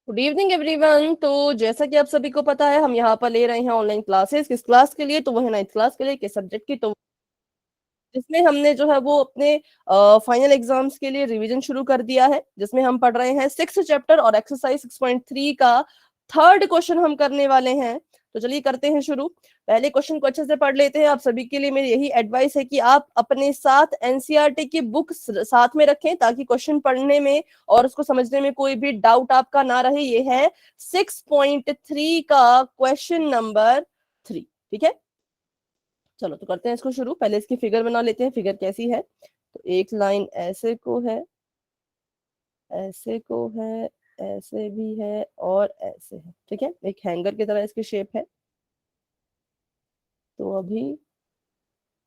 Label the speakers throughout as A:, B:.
A: Good evening everyone. तो जैसा कि आप सभी को पता है, हम यहाँ पर ले रहे हैं ऑनलाइन क्लासेस। किस क्लास के लिए? तो वो है 9th क्लास के लिए। किस सब्जेक्ट की? तो जिसमें हमने जो है वो अपने फाइनल एग्जाम्स के लिए रिवीजन शुरू कर दिया है, जिसमें हम पढ़ रहे हैं 6th चैप्टर और एक्सरसाइज 6.3 का थर्ड क्वेश्चन हम करने वाले हैं। तो चलिए करते हैं शुरू। पहले क्वेश्चन को अच्छे से पढ़ लेते हैं। आप सभी के लिए मेरी यही एडवाइस है कि आप अपने साथ एनसीईआरटी की बुक साथ में रखें, ताकि क्वेश्चन पढ़ने में और उसको समझने में कोई भी डाउट आपका ना रहे। ये है 6.3 का क्वेश्चन नंबर 3। ठीक है, चलो तो करते हैं इसको शुरू। पहले इसकी फिगर बना लेते हैं। फिगर कैसी है? तो एक लाइन ऐसे को है, ऐसे को है, ऐसे भी है और ऐसे है। ठीक है, एक हैंगर की तरह इसकी शेप है। तो अभी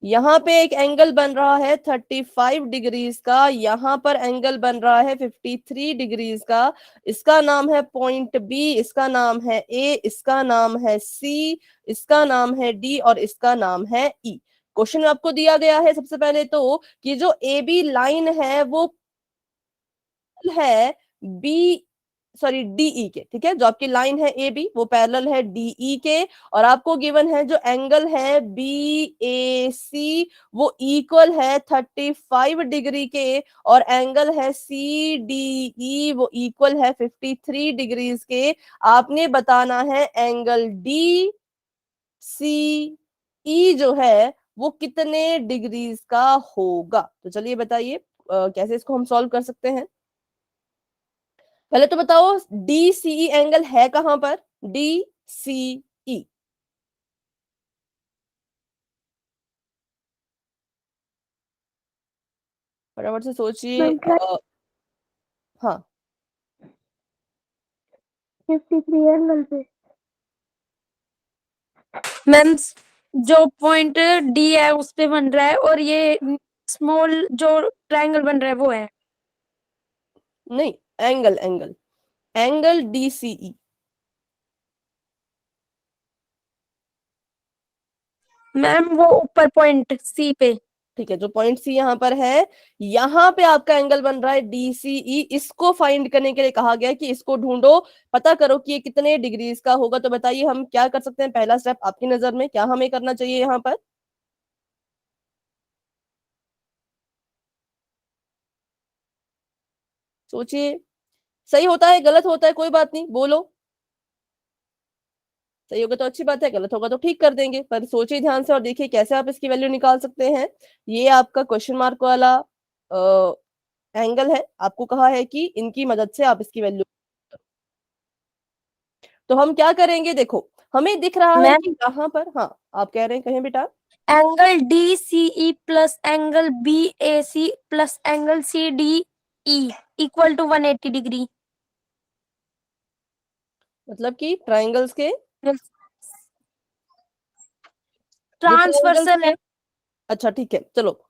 A: यहाँ पे एक एंगल बन रहा है 35 डिग्रीज का, यहाँ पर एंगल बन रहा है 53 डिग्रीज का। इसका नाम है पॉइंट बी, इसका नाम है ए, इसका नाम है सी, इसका नाम है डी और इसका नाम है ई। क्वेश्चन आपको दिया गया है सबसे पहले तो कि जो ए बी लाइन है वो है बी, सॉरी डीई के। ठीक है, जो आपकी लाइन है ए बी वो पैरेलल है डीई के, और आपको गिवन है जो एंगल है बी ए सी वो इक्वल है 35 डिग्री के, और एंगल है सी डी ई वो इक्वल है 53 डिग्रीज के। आपने बताना है एंगल डी सी ई जो है वो कितने डिग्रीज का होगा। तो चलिए बताइए कैसे इसको हम सॉल्व कर सकते हैं। पहले तो बताओ डी सीई एंगल है कहां पर? डी सीई, फटाफट से सोचिए।
B: मैम
A: हाँ,
B: 53 एंगल पे।
C: मैम जो पॉइंट डी है उस पे बन रहा है, और ये स्मॉल जो ट्रायंगल बन रहा है वो है।
A: नहीं, angle angle angle D C E.
C: Ma'am वो ऊपर पॉइंट सी पे।
A: ठीक है, जो पॉइंट सी यहाँ पर है, यहाँ पे आपका एंगल बन रहा है डीसीई। इसको फाइंड करने के लिए कहा गया कि इसको ढूंढो, पता करो कि ये कितने डिग्रीज का होगा। तो बताइए हम क्या कर सकते हैं? पहला स्टेप आपकी नजर में क्या हमें करना चाहिए यहाँ पर? सोचिए। सही होता है, गलत होता है, कोई बात नहीं, बोलो। सही होगा तो अच्छी बात है, गलत होगा तो ठीक कर देंगे, पर सोचिए ध्यान से और देखिए कैसे आप इसकी वैल्यू निकाल सकते हैं। ये आपका क्वेश्चन मार्क वाला एंगल है। आपको कहा है कि इनकी मदद से आप इसकी वैल्यू। तो हम क्या करेंगे? देखो, हमें दिख रहा है कि
C: मैम
A: कहां पर, हाँ आप कह रहे हैं, कहें बेटा।
C: Angle D C E plus angle B A C plus angle C D E equal to 180 degree.
A: मतलब कि ट्राइंगल्स के जो ट्राइंगल्स
C: ट्रांसवर्सल
A: के।
C: है।
A: अच्छा ठीक है, चलो।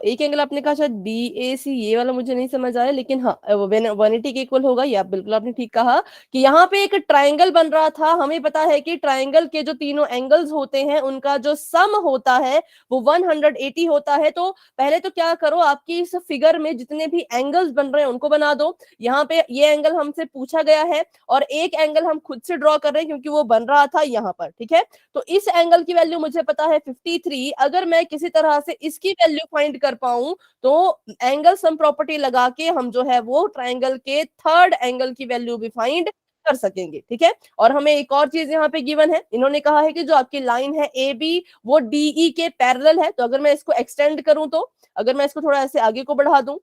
A: एक एंगल आपने कहा शायद बी ए सी, ये वाला मुझे नहीं समझ आया, लेकिन हाँ 180 के इक्वल होगा, ये आप बिल्कुल आपने ठीक कहा। कि यहाँ पे एक ट्राइंगल बन रहा था। हमें पता है कि ट्राइंगल के जो तीनों एंगल्स होते हैं उनका जो सम होता है वो 180 होता है। तो पहले तो क्या करो, आपकी इस फिगर में जितने भी एंगल्स बन रहे हैं उनको बना दो। यहाँ पे ये एंगल हमसे पूछा गया है, और एक एंगल हम खुद से ड्रॉ कर रहे हैं क्योंकि वो बन रहा था यहाँ पर। ठीक है, तो इस एंगल की वैल्यू मुझे पता है 53। अगर मैं किसी तरह से इसकी वैल्यू फाइंड कर पाऊं तो एंगल सम प्रॉपर्टी लगा के हम जो है वो ट्राइंगल के थर्ड एंगल की वैल्यू भी फाइंड कर सकेंगे। ठीक है, और हमें एक और चीज यहाँ पे गिवन है। इन्होंने कहा है कि जो आपकी लाइन है ए बी वो डीई के पैरेलल है। तो अगर मैं इसको एक्सटेंड करूं, तो अगर मैं इसको थोड़ा ऐसे आगे को बढ़ा दूं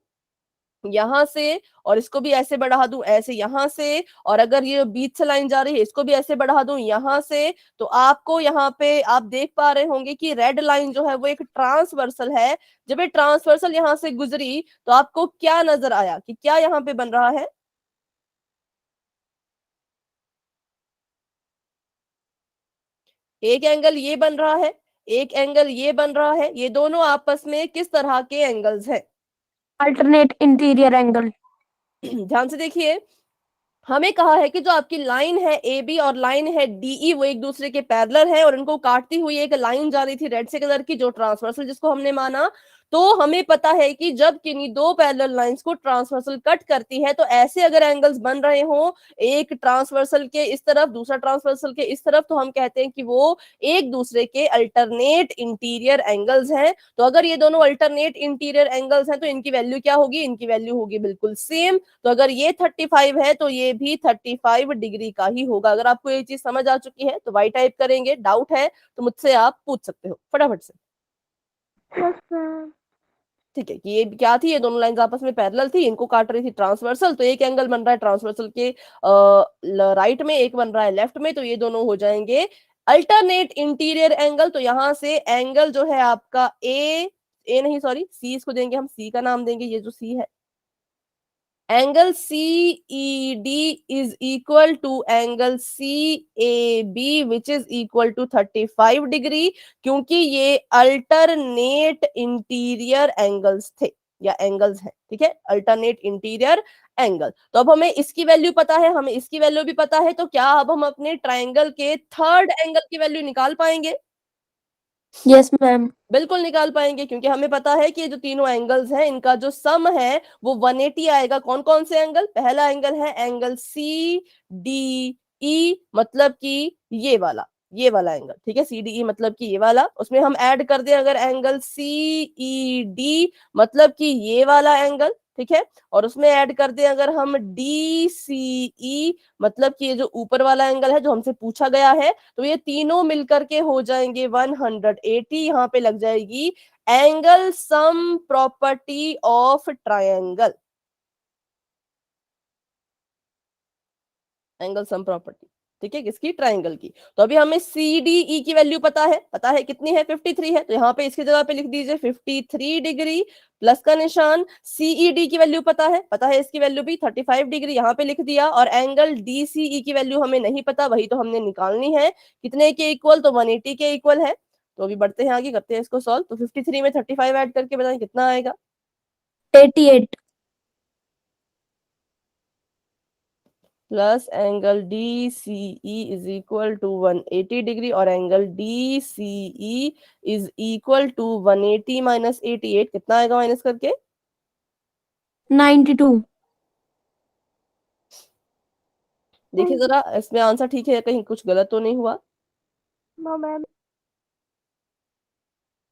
A: यहां से, और इसको भी ऐसे बढ़ा दूं ऐसे यहां से, और अगर ये बीच से लाइन जा रही है इसको भी ऐसे बढ़ा दूं यहां से, तो आपको यहाँ पे आप देख पा रहे होंगे कि रेड लाइन जो है वो एक ट्रांसवर्सल है। जब ये ट्रांसवर्सल यहां से गुजरी तो आपको क्या नजर आया कि क्या यहाँ पे बन रहा है? एक एंगल ये बन रहा है, एक एंगल ये बन रहा है। ये दोनों आपस में किस तरह के एंगल्स हैं?
C: Alternate interior angle.
A: ध्यान से देखिए। हमें कहा है कि जो आपकी लाइन है ए बी और लाइन है डीई वो एक दूसरे के पैरेलल है, और इनको काटती हुई एक लाइन जा रही थी रेड से कलर की जो ट्रांसवर्सल, जिसको हमने माना। तो हमें पता है कि जब किन्हीं दो पैरेलल लाइंस को ट्रांसवर्सल कट करती है तो ऐसे अगर एंगल्स बन रहे हो, एक ट्रांसवर्सल के इस तरफ दूसरा ट्रांसवर्सल के इस तरफ, तो हम कहते हैं कि वो एक दूसरे के अल्टरनेट इंटीरियर एंगल्स हैं। तो अगर ये दोनों अल्टरनेट इंटीरियर एंगल्स हैं तो इनकी वैल्यू क्या होगी, इनकी वैल्यू होगी बिल्कुल सेम। तो अगर ये 35 है तो ये भी 35 डिग्री का ही होगा। अगर आपको ये चीज समझ आ चुकी है तो वाई टाइप करेंगे, डाउट है तो मुझसे आप पूछ सकते हो फटाफट से।
B: Yes ma'am.
A: ठीक है, कि ये क्या थी, ये दोनों लाइंस आपस में पैरेलल थी, इनको काट रही थी ट्रांसवर्सल, तो एक एंगल बन रहा है ट्रांसवर्सल के राइट में, एक बन रहा है लेफ्ट में, तो ये दोनों हो जाएंगे अल्टरनेट इंटीरियर एंगल। तो यहां से एंगल जो है आपका ए नहीं सॉरी सी, इसको देंगे हम, सी का नाम देंगे, ये जो सी है, angle CED is equal to angle CAB which is equal to 35 degree, क्योंकि ये अल्टरनेट इंटीरियर एंगल्स थे या एंगल्स हैं। ठीक है, अल्टरनेट इंटीरियर एंगल। तो अब हमें इसकी वैल्यू पता है, हमें इसकी वैल्यू भी पता है, तो क्या अब हम अपने ट्राइंगल के थर्ड एंगल की वैल्यू निकाल पाएंगे?
C: Yes ma'am.
A: बिल्कुल निकाल पाएंगे, क्योंकि हमें पता है कि ये जो तीनों एंगल्स हैं इनका जो सम है वो 180 आएगा। कौन कौन से एंगल? पहला एंगल है एंगल CDE, मतलब कि ये वाला एंगल। ठीक है, CDE मतलब कि ये वाला, उसमें हम ऐड कर दें अगर एंगल CED मतलब कि ये वाला एंगल। ठीक है, और उसमें ऐड कर दें अगर हम DCE मतलब कि ये जो ऊपर वाला एंगल है जो हमसे पूछा गया है, तो ये तीनों मिलकर के हो जाएंगे 180। यहां पे लग जाएगी angle sum property of triangle, angle sum property. ठीक है, किसकी? ट्रायंगल की। तो अभी हमें CDE की वैल्यू पता है कितनी है, 53 है, तो यहाँ पे इसकी जगह पे लिख दीजिए 53 डिग्री प्लस का निशान। CED की वैल्यू पता है इसकी वैल्यू भी 35 डिग्री, यहाँ पे लिख दिया। और एंगल DCE की वैल्यू हमें नहीं पता, वही तो हमने निकालनी है, कितने के इक्वल? तो 180 के इक्वल है। तो अभी बढ़ते हैं आगे, करते हैं इसको सॉल्व। तो 53 में 35 ऐड करके बताएं कितना आएगा?
C: 88।
A: Plus angle DCE is equal to 180 degree, और angle DCE is equal to 180 minus 88, कितना आएगा माइनस करके?
C: 92।
A: देखिए जरा इसमें आंसर ठीक है, कहीं कुछ गलत तो नहीं हुआ?
B: No ma'am.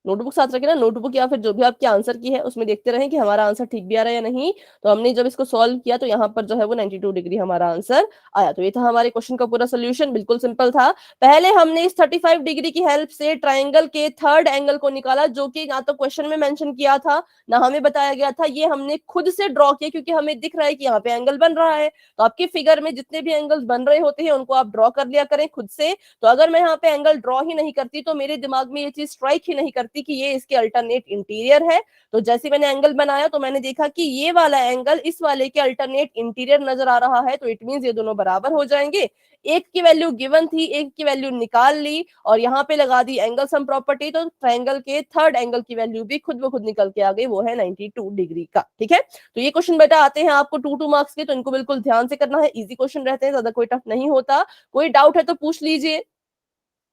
A: नोटबुक साथ रखे ना, नोटबुक या फिर जो भी आपके आंसर की है उसमें देखते रहें कि हमारा आंसर ठीक भी आ रहा है या नहीं। तो हमने जब इसको सॉल्व किया तो यहाँ पर जो है वो 92 डिग्री हमारा आंसर आया। तो ये था हमारे क्वेश्चन का पूरा सोल्यूशन, बिल्कुल सिंपल था। पहले हमने इस 35 डिग्री की हेल्प से ट्राइंगल के थर्ड एंगल को निकाला, जो कि ना तो क्वेश्चन में मेंशन किया था ना हमें बताया गया था, ये हमने खुद से ड्रॉ किया, क्योंकि हमें दिख रहा है कि यहाँ पे एंगल बन रहा है। तो आपके फिगर में जितने भी एंगल्स बन रहे होते हैं उनको आप ड्रॉ कर लिया करें खुद से। तो अगर मैं यहाँ पे एंगल ड्रॉ ही नहीं करती तो मेरे दिमाग में ये चीज स्ट्राइक ही नहीं करती कि ये इसके अल्टरनेट इंटीरियर है। तो जैसे मैंने एंगल बनाया तो मैंने देखा कि ये वाला एंगल इस वाले के अल्टरनेट इंटीरियर नजर आ रहा है, तो इट मींस ये दोनों बराबर हो जाएंगे। एक की वैल्यू गिवन थी, एक की वैल्यू निकाल ली और यहाँ पे लगा दी एंगल सम प्रॉपर्टी, तो ट्रायंगल के थर्ड एंगल की वैल्यू भी खुद ब खुद निकल के आ गई, वो है 92 डिग्री का। ठीक है, तो ये क्वेश्चन बेटा आते हैं आपको 2 मार्क्स के, तो इनको बिल्कुल ध्यान से करना है, इजी क्वेश्चन रहते हैं, ज्यादा कोई टफ नहीं होता। कोई डाउट है तो पूछ लीजिए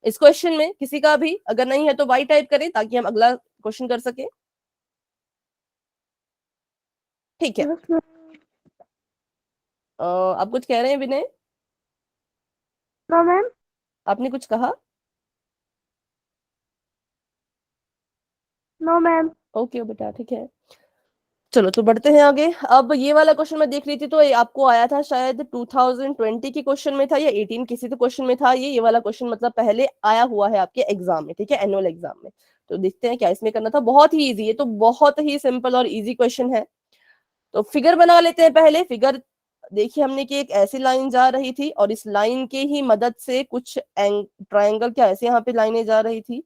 A: इस क्वेश्चन में किसी का भी, अगर नहीं है तो वाई टाइप करें ताकि हम अगला क्वेश्चन कर सके। ठीक है,
B: यस मैम।
A: आप कुछ कह रहे हैं विनय?
B: No ma'am.
A: आपने कुछ कहा?
B: No ma'am.
A: ओके बेटा, ठीक है, चलो तो बढ़ते हैं आगे। अब ये वाला क्वेश्चन मैं देख रही थी तो ये आपको आया था शायद 2020 की क्वेश्चन में था या 18 किसी तो क्वेश्चन में था, ये वाला क्वेश्चन मतलब पहले आया हुआ है आपके एग्जाम में। ठीक है, एनुअल एग्जाम में। तो देखते हैं क्या इसमें करना था। बहुत ही इजी, ये तो बहुत ही सिंपल और इजी क्वेश्चन है। तो फिगर बना लेते हैं पहले। फिगर देखिए हमने कि एक ऐसी लाइन जा रही थी और इस लाइन के ही मदद से कुछ ट्रायंगल, क्या ऐसे यहाँ पे लाइनें जा रही थी।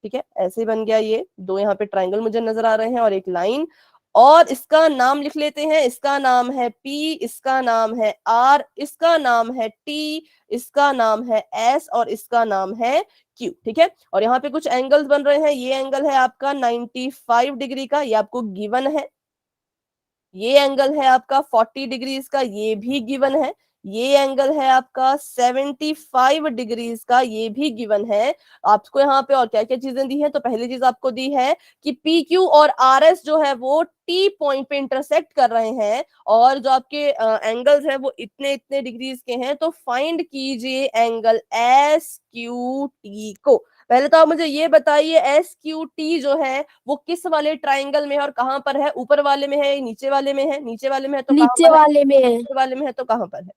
A: ठीक है, ऐसे बन गया, ये दो यहाँ पे ट्रायंगल मुझे नजर आ रहे हैं और एक लाइन, और इसका नाम लिख लेते हैं। इसका नाम है P, इसका नाम है R, इसका नाम है T, इसका नाम है S और इसका नाम है Q। ठीक है, और यहाँ पे कुछ एंगल्स बन रहे हैं। ये एंगल है आपका 95 डिग्री का, ये आपको गिवन है। ये एंगल है आपका 40 डिग्री का, ये भी गिवन है। ये एंगल है आपका 75 डिग्रीज का, ये भी गिवन है आपको। यहाँ पे और क्या क्या चीजें दी है, तो पहली चीज आपको दी है कि पी क्यू और आर एस जो है वो टी पॉइंट पे इंटरसेक्ट कर रहे हैं, और जो आपके एंगल्स है वो इतने इतने डिग्रीज के हैं। तो फाइंड कीजिए एंगल एस क्यू टी को। पहले तो आप मुझे ये बताइए एस क्यू टी जो है वो किस वाले ट्राइंगल में है और कहां पर है? ऊपर वाले में है या नीचे वाले में है? नीचे वाले में है तो कहां
C: नीचे
A: पर है?
C: वाले में है,
A: ऊपर वाले में है तो कहां पर है?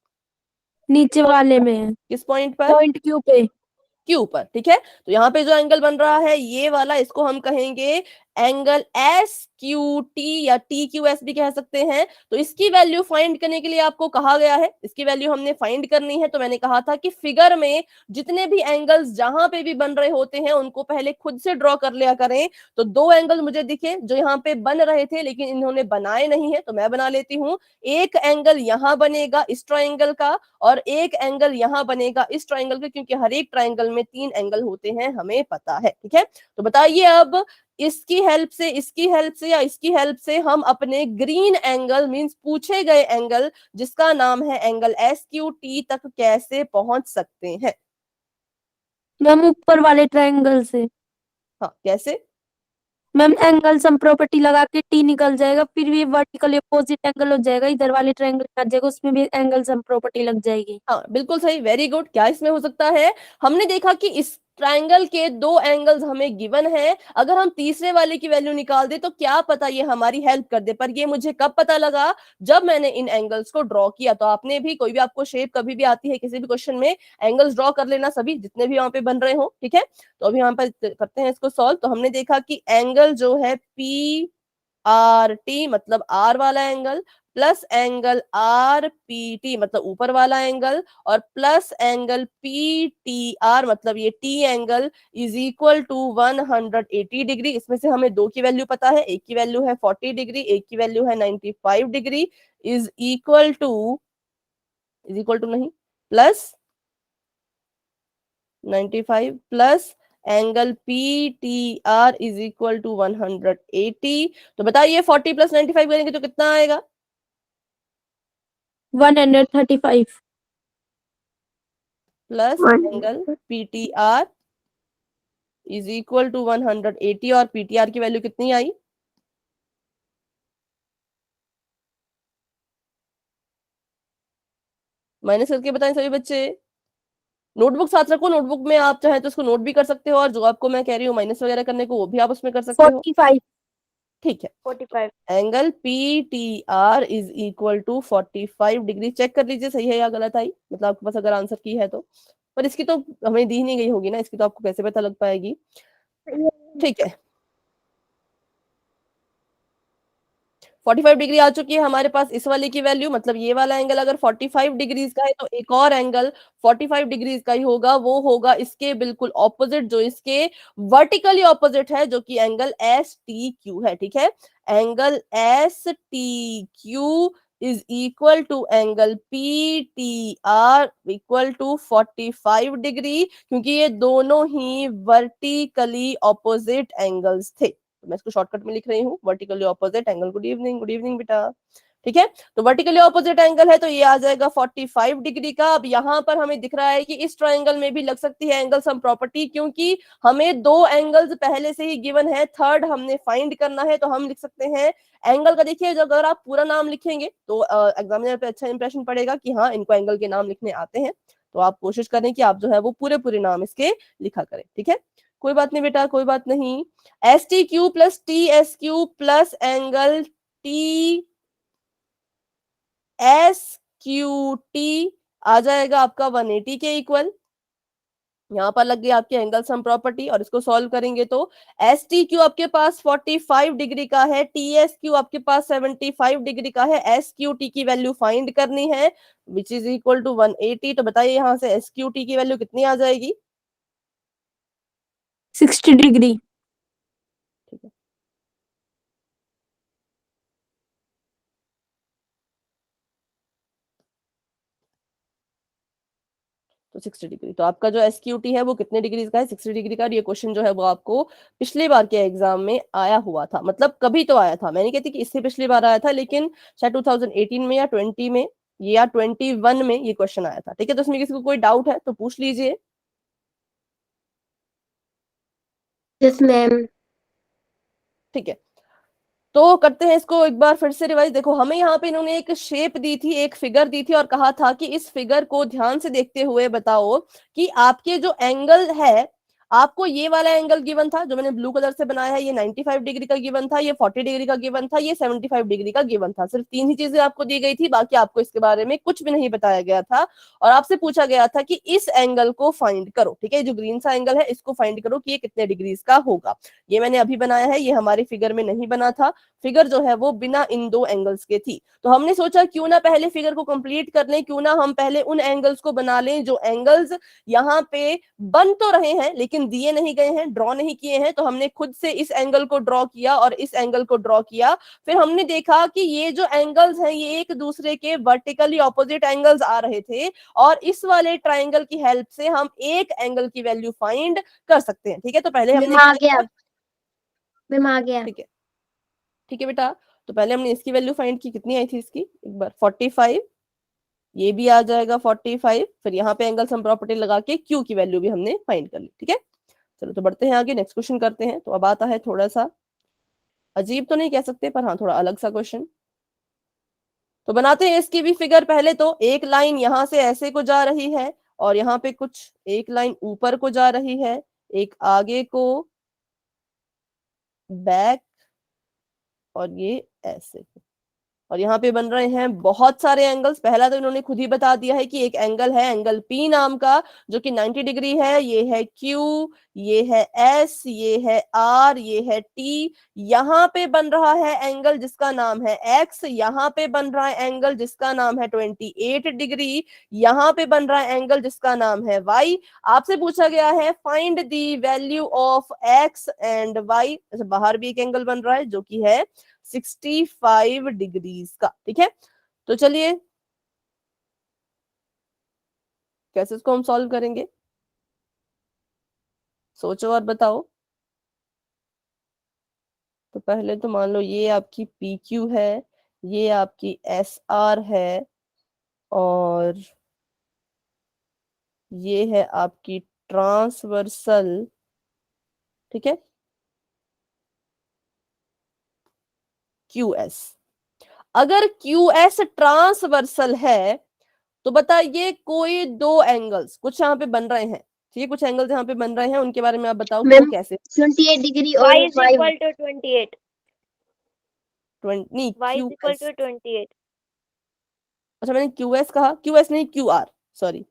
C: नीचे वाले में है,
A: किस पॉइंट पर?
C: पॉइंट क्यू पे।
A: क्यू पर, ठीक है। तो यहाँ पे जो एंगल बन रहा है ये वाला, इसको हम कहेंगे एंगल एस क्यू टी, या टी क्यू एस भी कह सकते हैं। तो इसकी वैल्यू फाइंड करने के लिए आपको कहा गया है, इसकी वैल्यू हमने फाइंड करनी है। तो मैंने कहा था कि फिगर में जितने भी एंगल्स जहां पे भी बन रहे होते हैं उनको पहले खुद से ड्रॉ कर लिया करें। तो दो एंगल मुझे दिखे जो यहाँ पे बन रहे थे लेकिन इन्होंने बनाए नहीं है, तो मैं बना लेती हूँ। एक एंगल यहाँ बनेगा इस ट्राइंगल का, और एक एंगल यहाँ बनेगा इस ट्राइंगल का, क्योंकि हर एक ट्राइंगल में 3 एंगल होते हैं, हमें पता है, ठीक है। तो बताइए अब इसकी हेल्प से, इसकी हेल्प से या इसकी हेल्प से हम अपने ग्रीन एंगल मींस पूछे गए एंगल जिसका नाम है एंगल एस क्यू टी तक कैसे पहुंच सकते हैं?
C: मैम ऊपर वाले ट्रायंगल से।
A: हाँ, कैसे?
C: मैम एंगल सम प्रॉपर्टी लगा के टी निकल जाएगा, फिर भी वर्टिकल अपोजिट एंगल हो जाएगा, इधर वाले ट्रायंगल में आ जाएगा, उसमें भी एंगल सम प्रॉपर्टी लग जाएगी।
A: हाँ, बिल्कुल सही, वेरी गुड। क्या इसमें हो सकता है? हमने देखा कि इस ट्रायंगल के दो एंगल्स हमें गिवन है, अगर हम तीसरे वाले की वैल्यू निकाल दे तो क्या पता ये हमारी हेल्प कर दे। पर ये मुझे कब पता लगा? जब मैंने इन एंगल्स को ड्रॉ किया। तो आपने भी, कोई भी आपको शेप कभी भी आती है किसी भी क्वेश्चन में, एंगल्स ड्रॉ कर लेना सभी जितने भी वहां पे बन रहे हो, ठीक है। तो अभी यहाँ पर करते हैं इसको सॉल्व। तो हमने देखा कि एंगल जो है पी आर टी मतलब आर वाला angle, plus angle R P T मतलब ऊपर वाला एंगल, और plus angle P T R मतलब ये T angle is equal to 180 degree. इसमें से हमें दो की वैल्यू पता है, एक की वैल्यू है 40 डिग्री, एक की वैल्यू है 95 डिग्री। इज इक्वल टू नहीं, plus 95 plus angle P T R is equal to 180। तो बताइए 40 प्लस 95 करेंगे तो कितना आएगा?
C: 135।
A: Plus angle P T R is equal to 180, और पी टी आर की वैल्यू कितनी आई? माइनस करके बताएं सभी बच्चे। नोटबुक साथ रखो, नोटबुक में आप चाहे तो उसको नोट भी कर सकते हो, और जो आपको मैं कह रही हूँ माइनस वगैरह करने को वो भी आप उसमें कर सकते हो,
C: 45।
A: ठीक है।
C: 45।
A: Angle P T R is equal to 45 degree. Check कर लीजिए सही है या गलत आई, मतलब आपके पास अगर आंसर की है तो। पर इसकी तो हमें दी नहीं गई होगी ना, इसकी तो आपको कैसे पता लग पाएगी? ठीक है, 45 डिग्री आ चुकी है हमारे पास इस वाले की वैल्यू। मतलब ये वाला एंगल अगर 45 डिग्रीज का है तो एक और एंगल 45 डिग्रीज का ही होगा, वो होगा इसके बिल्कुल ऑपोजिट, जो इसके वर्टिकली ऑपोजिट है, जो कि एंगल एस टी क्यू है, ठीक है। Angle S T Q is equal to angle P T R equal to 45 degree, क्योंकि ये दोनों ही वर्टिकली ऑपोजिट एंगल्स थे। तो मैं इसको शॉर्टकट में लिख रही हूँ, vertically opposite angle. Good evening, good evening बेटा, ठीक है। तो वर्टिकली ऑपोजिट एंगल है तो ये आ जाएगा 45 डिग्री का। अब यहाँ पर हमें दिख रहा है कि इस ट्रायंगल में भी लग सकती है एंगल सम प्रॉपर्टी, क्योंकि हमें दो एंगल्स पहले से ही गिवन है, थर्ड हमने फाइंड करना है। तो हम लिख सकते हैं एंगल का, देखिए जो अगर आप पूरा नाम लिखेंगे तो एग्जामिनर पे अच्छा इंप्रेशन पड़ेगा कि हाँ इनको एंगल के नाम लिखने आते हैं। तो आप कोशिश करें कि आप जो है वो पूरे पूरे नाम इसके लिखा करें, ठीक है। कोई बात नहीं बेटा, कोई बात नहीं। S T Q plus T S Q plus angle T S Q T आ जाएगा आपका 180 के इक्वल। यहां पर लग गई आपकी एंगल सम प्रॉपर्टी, और इसको सॉल्व करेंगे तो एस टी क्यू आपके पास 45 डिग्री का है, टी एस क्यू आपके पास 75 डिग्री का है। एस क्यू टी की वैल्यू फाइंड करनी है विच इज इक्वल टू 180। तो बताइए यहां से एस क्यू टी की वैल्यू कितनी आ जाएगी?
C: 60 डिग्री।
A: ठीक है, तो 60 डिग्री। तो आपका जो एस क्यू टी है वो कितने डिग्री का है? 60 डिग्री का। ये क्वेश्चन जो है वो आपको पिछली बार के एग्जाम में आया हुआ था, मतलब कभी तो आया था, मैं नहीं कहती कि इससे पिछली बार आया था, लेकिन शायद 2018 में या 20 में ये या 21 में ये क्वेश्चन आया था, ठीक है। तो इसमें किसी को कोई डाउट है तो पूछ लीजिए।
C: Yes ma'am.
A: ठीक है, तो करते हैं इसको एक बार फिर से रिवाइज। देखो हमें यहाँ पे इन्होंने एक शेप दी थी, एक फिगर दी थी और कहा था कि इस फिगर को ध्यान से देखते हुए बताओ कि आपके जो एंगल है, आपको ये वाला एंगल गिवन था जो मैंने ब्लू कलर से बनाया है, ये 95 डिग्री का गिवन था, ये 40 डिग्री का गिवन था, ये 75 डिग्री का गिवन था। सिर्फ 3 ही चीजें आपको दी गई थी, बाकी आपको इसके बारे में कुछ भी नहीं बताया गया था। और आपसे पूछा गया था कि इस एंगल को फाइंड करो, ठीक है। जो ग्रीन सा एंगल है इसको फाइंड करो कि ये कितने डिग्रीज का होगा। ये मैंने अभी बनाया है, ये हमारी फिगर में नहीं बना था। फिगर जो है वो बिना इन दो एंगल्स के थी। तो हमने सोचा क्यों ना पहले फिगर को कंप्लीट कर लें, क्यों ना हम पहले उन एंगल्स को बना लें जो एंगल्स यहाँ पे बन तो रहे हैं लेकिन दिए नहीं गए हैं, ड्रॉ नहीं किए हैं। तो हमने खुद से इस एंगल को ड्रॉ किया और इस एंगल को ड्रॉ किया। फिर हमने देखा कि ये जो एंगल्स हैं ये एक दूसरे के वर्टिकली ऑपोजिट एंगल्स आ रहे थे और इस वाले ट्राइंगल की हेल्प से हम एक एंगल की वैल्यू फाइंड कर सकते हैं, ठीक है। तो पहले हमने
C: मैम आ गया, मैम आ गया।
A: ठीक है, ठीक है बेटा। तो पहले हमने इसकी वैल्यू फाइंड की, कितनी आई थी इसकी, एक बार 45, ये भी आ जाएगा 45। फिर यहाँ पे एंगल सम प्रॉपर्टी लगा के क्यू की वैल्यू भी हमने फाइंड कर ली, ठीक है। चलो तो बढ़ते हैं आगे, नेक्स्ट क्वेश्चन करते हैं। तो अब आता है थोड़ा सा अजीब तो नहीं कह सकते पर हाँ थोड़ा अलग सा क्वेश्चन। तो बनाते हैं इसकी भी फिगर। पहले तो एक लाइन यहां से ऐसे को जा रही है और यहाँ पे कुछ एक लाइन ऊपर को जा रही है, एक आगे को, बैक, और ये ऐसे। और यहाँ पे बन रहे हैं बहुत सारे एंगल्स। पहला तो इन्होंने खुद ही बता दिया है कि एक एंगल है एंगल पी नाम का जो कि 90 डिग्री है। ये है क्यू, ये है एस, ये है आर, ये है टी। यहाँ पे बन रहा है एंगल जिसका नाम है एक्स, यहाँ पे बन रहा है एंगल जिसका नाम है 28 डिग्री, यहाँ पे बन रहा है एंगल जिसका नाम है वाई। आपसे पूछा गया है find the value of X and Y. बाहर भी एक एंगल बन रहा है जो कि है 65 डिग्रीज का, ठीक है। तो चलिए कैसे इसको हम सॉल्व करेंगे, सोचो और बताओ। तो पहले तो मान लो ये आपकी पी क्यू है, ये आपकी एस आर है, और ये है आपकी ट्रांसवर्सल, ठीक है, क्यू एस। अगर क्यू एस ट्रांसवर्सल है तो बताइए कोई दो एंगल्स कुछ यहाँ पे बन रहे हैं, ठीक है, कुछ एंगल्स यहाँ पे बन रहे हैं, उनके बारे में आप बताओ कि वो
C: मैम
A: कैसे।
C: 28 डिग्री
B: y
C: और
B: is
C: 5।
B: equal to 28.
A: 20
B: y is
A: Q
B: equal
A: S,
B: to 28.
A: अच्छा मैंने क्यू एस कहा, क्यू एस नहीं क्यू आर, सॉरी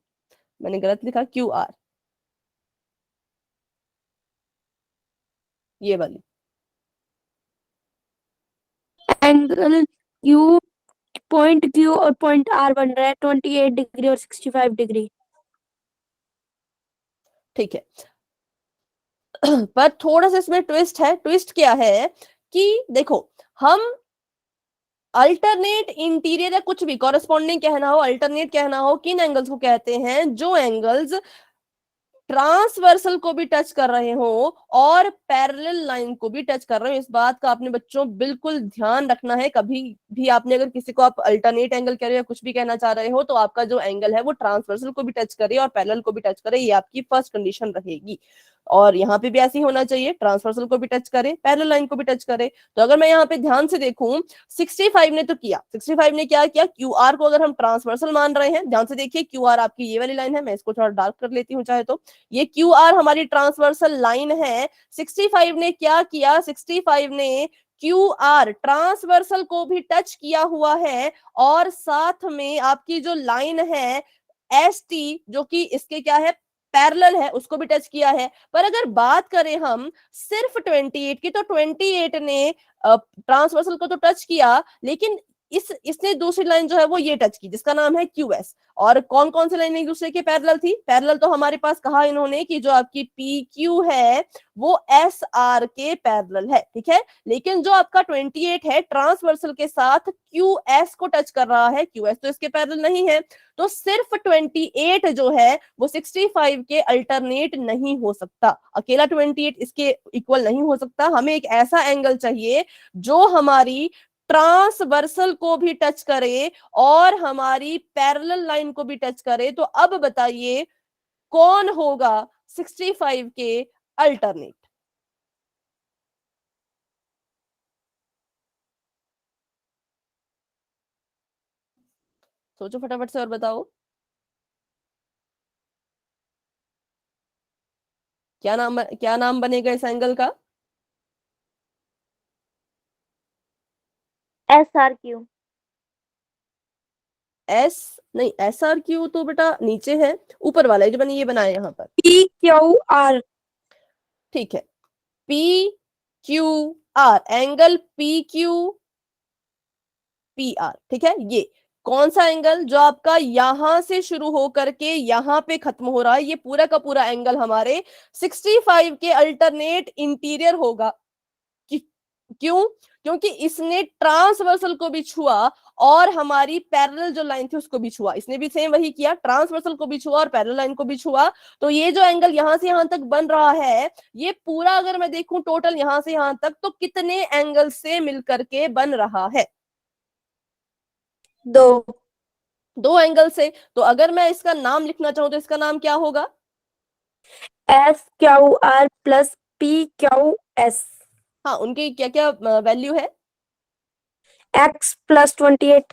A: मैंने गलत लिखा, क्यू आर ये वाली।
C: एंगल क्यू, पॉइंट क्यू और पॉइंट आर बन रहा है 28 डिग्री और 65 डिग्री।
A: ठीक है पर थोड़ा सा इसमें ट्विस्ट है। ट्विस्ट क्या है कि देखो हम अल्टरनेट इंटीरियर या कुछ भी कॉरेस्पॉन्डिंग कहना हो, अल्टरनेट कहना हो, किन एंगल्स को कहते हैं, जो एंगल्स ट्रांसवर्सल को भी टच कर रहे हो और पैरेलल लाइन को भी टच कर रहे हो। इस बात का आपने बच्चों बिल्कुल ध्यान रखना है। कभी भी आपने अगर किसी को आप अल्टरनेट एंगल कह रहे हो या कुछ भी कहना चाह रहे हो तो आपका जो एंगल है वो ट्रांसवर्सल को भी टच करे और पैरेलल को भी टच करे, ये आपकी फर्स्ट कंडीशन रहेगी। और यहाँ पे भी ऐसी होना चाहिए, ट्रांसवर्सल को भी टच करे, पैरेलल लाइन को भी टच करे। तो अगर मैं यहाँ पे ध्यान से देखूं, 65 ने तो किया, 65 ने क्या किया, क्यू आर को अगर हम ट्रांसवर्सल मान रहे हैं, ध्यान से देखिए क्यू आर आपकी ये वाली लाइन है, मैं इसको थोड़ा डार्क कर लेती हूँ चाहे तो, ये क्यू आर हमारी ट्रांसवर्सल लाइन है। 65 ने क्या किया, 65 ने क्यू आर ट्रांसवर्सल को भी टच किया हुआ है और साथ में आपकी जो लाइन है एस टी जो कि इसके क्या है पैरेलल है उसको भी टच किया है। पर अगर बात करें हम सिर्फ 28 की तो 28 ने ट्रांसवर्सल को तो टच किया लेकिन इसने दूसरी लाइन जो है वो ये टच की जिसका नाम है क्यू एस। और कौन कौन सी लाइन एक दूसरे के पैरेलल थी, पैरेलल तो हमारे पास कहा इन्होंने कि जो आपकी पी क्यू है वो एस आर के पैरेलल है, ठीक है। लेकिन जो आपका 28 है ट्रांसवर्सल के साथ क्यू एस को टच कर रहा है, क्यू एस तो इसके पैरेलल नहीं है। तो सिर्फ 28 जो है वो 65 के अल्टरनेट नहीं हो सकता, अकेला 28 इसके इक्वल नहीं हो सकता। हमें एक ऐसा एंगल चाहिए जो हमारी ट्रांसवर्सल को भी टच करे और हमारी पैरेलल लाइन को भी टच करे, तो अब बताइए कौन होगा 65 के अल्टरनेट? सोचो फटाफट से और बताओ क्या नाम बनेगा इस एंगल का?
B: SRQ।
A: एस नहीं, एस आर क्यू तो बेटा नीचे है, ऊपर वाला है जो बनी ये बनाए यहाँ पर।
C: PQR।
A: ठीक है, P Q are, angle P Q P R, ठीक है। ये कौन सा एंगल जो आपका यहां से शुरू होकर के यहां पे खत्म हो रहा है, ये पूरा का पूरा एंगल हमारे 65 के अल्टरनेट इंटीरियर होगा। क्यों? क्योंकि इसने ट्रांसवर्सल को भी छुआ और हमारी पैरेलल जो लाइन थी उसको भी छुआ। इसने भी सेम वही किया, ट्रांसवर्सल को भी छुआ और पैरेलल लाइन को भी छुआ। तो ये जो एंगल यहां से यहां तक बन रहा है, ये पूरा अगर मैं देखूं टोटल यहां से यहां तक, तो कितने एंगल से मिलकर के बन रहा है? 2 एंगल से। तो अगर मैं इसका नाम लिखना चाहूं तो इसका नाम क्या होगा?
C: SQR plus PQS।
A: हाँ, उनकी क्या क्या वैल्यू है?
C: X plus 28।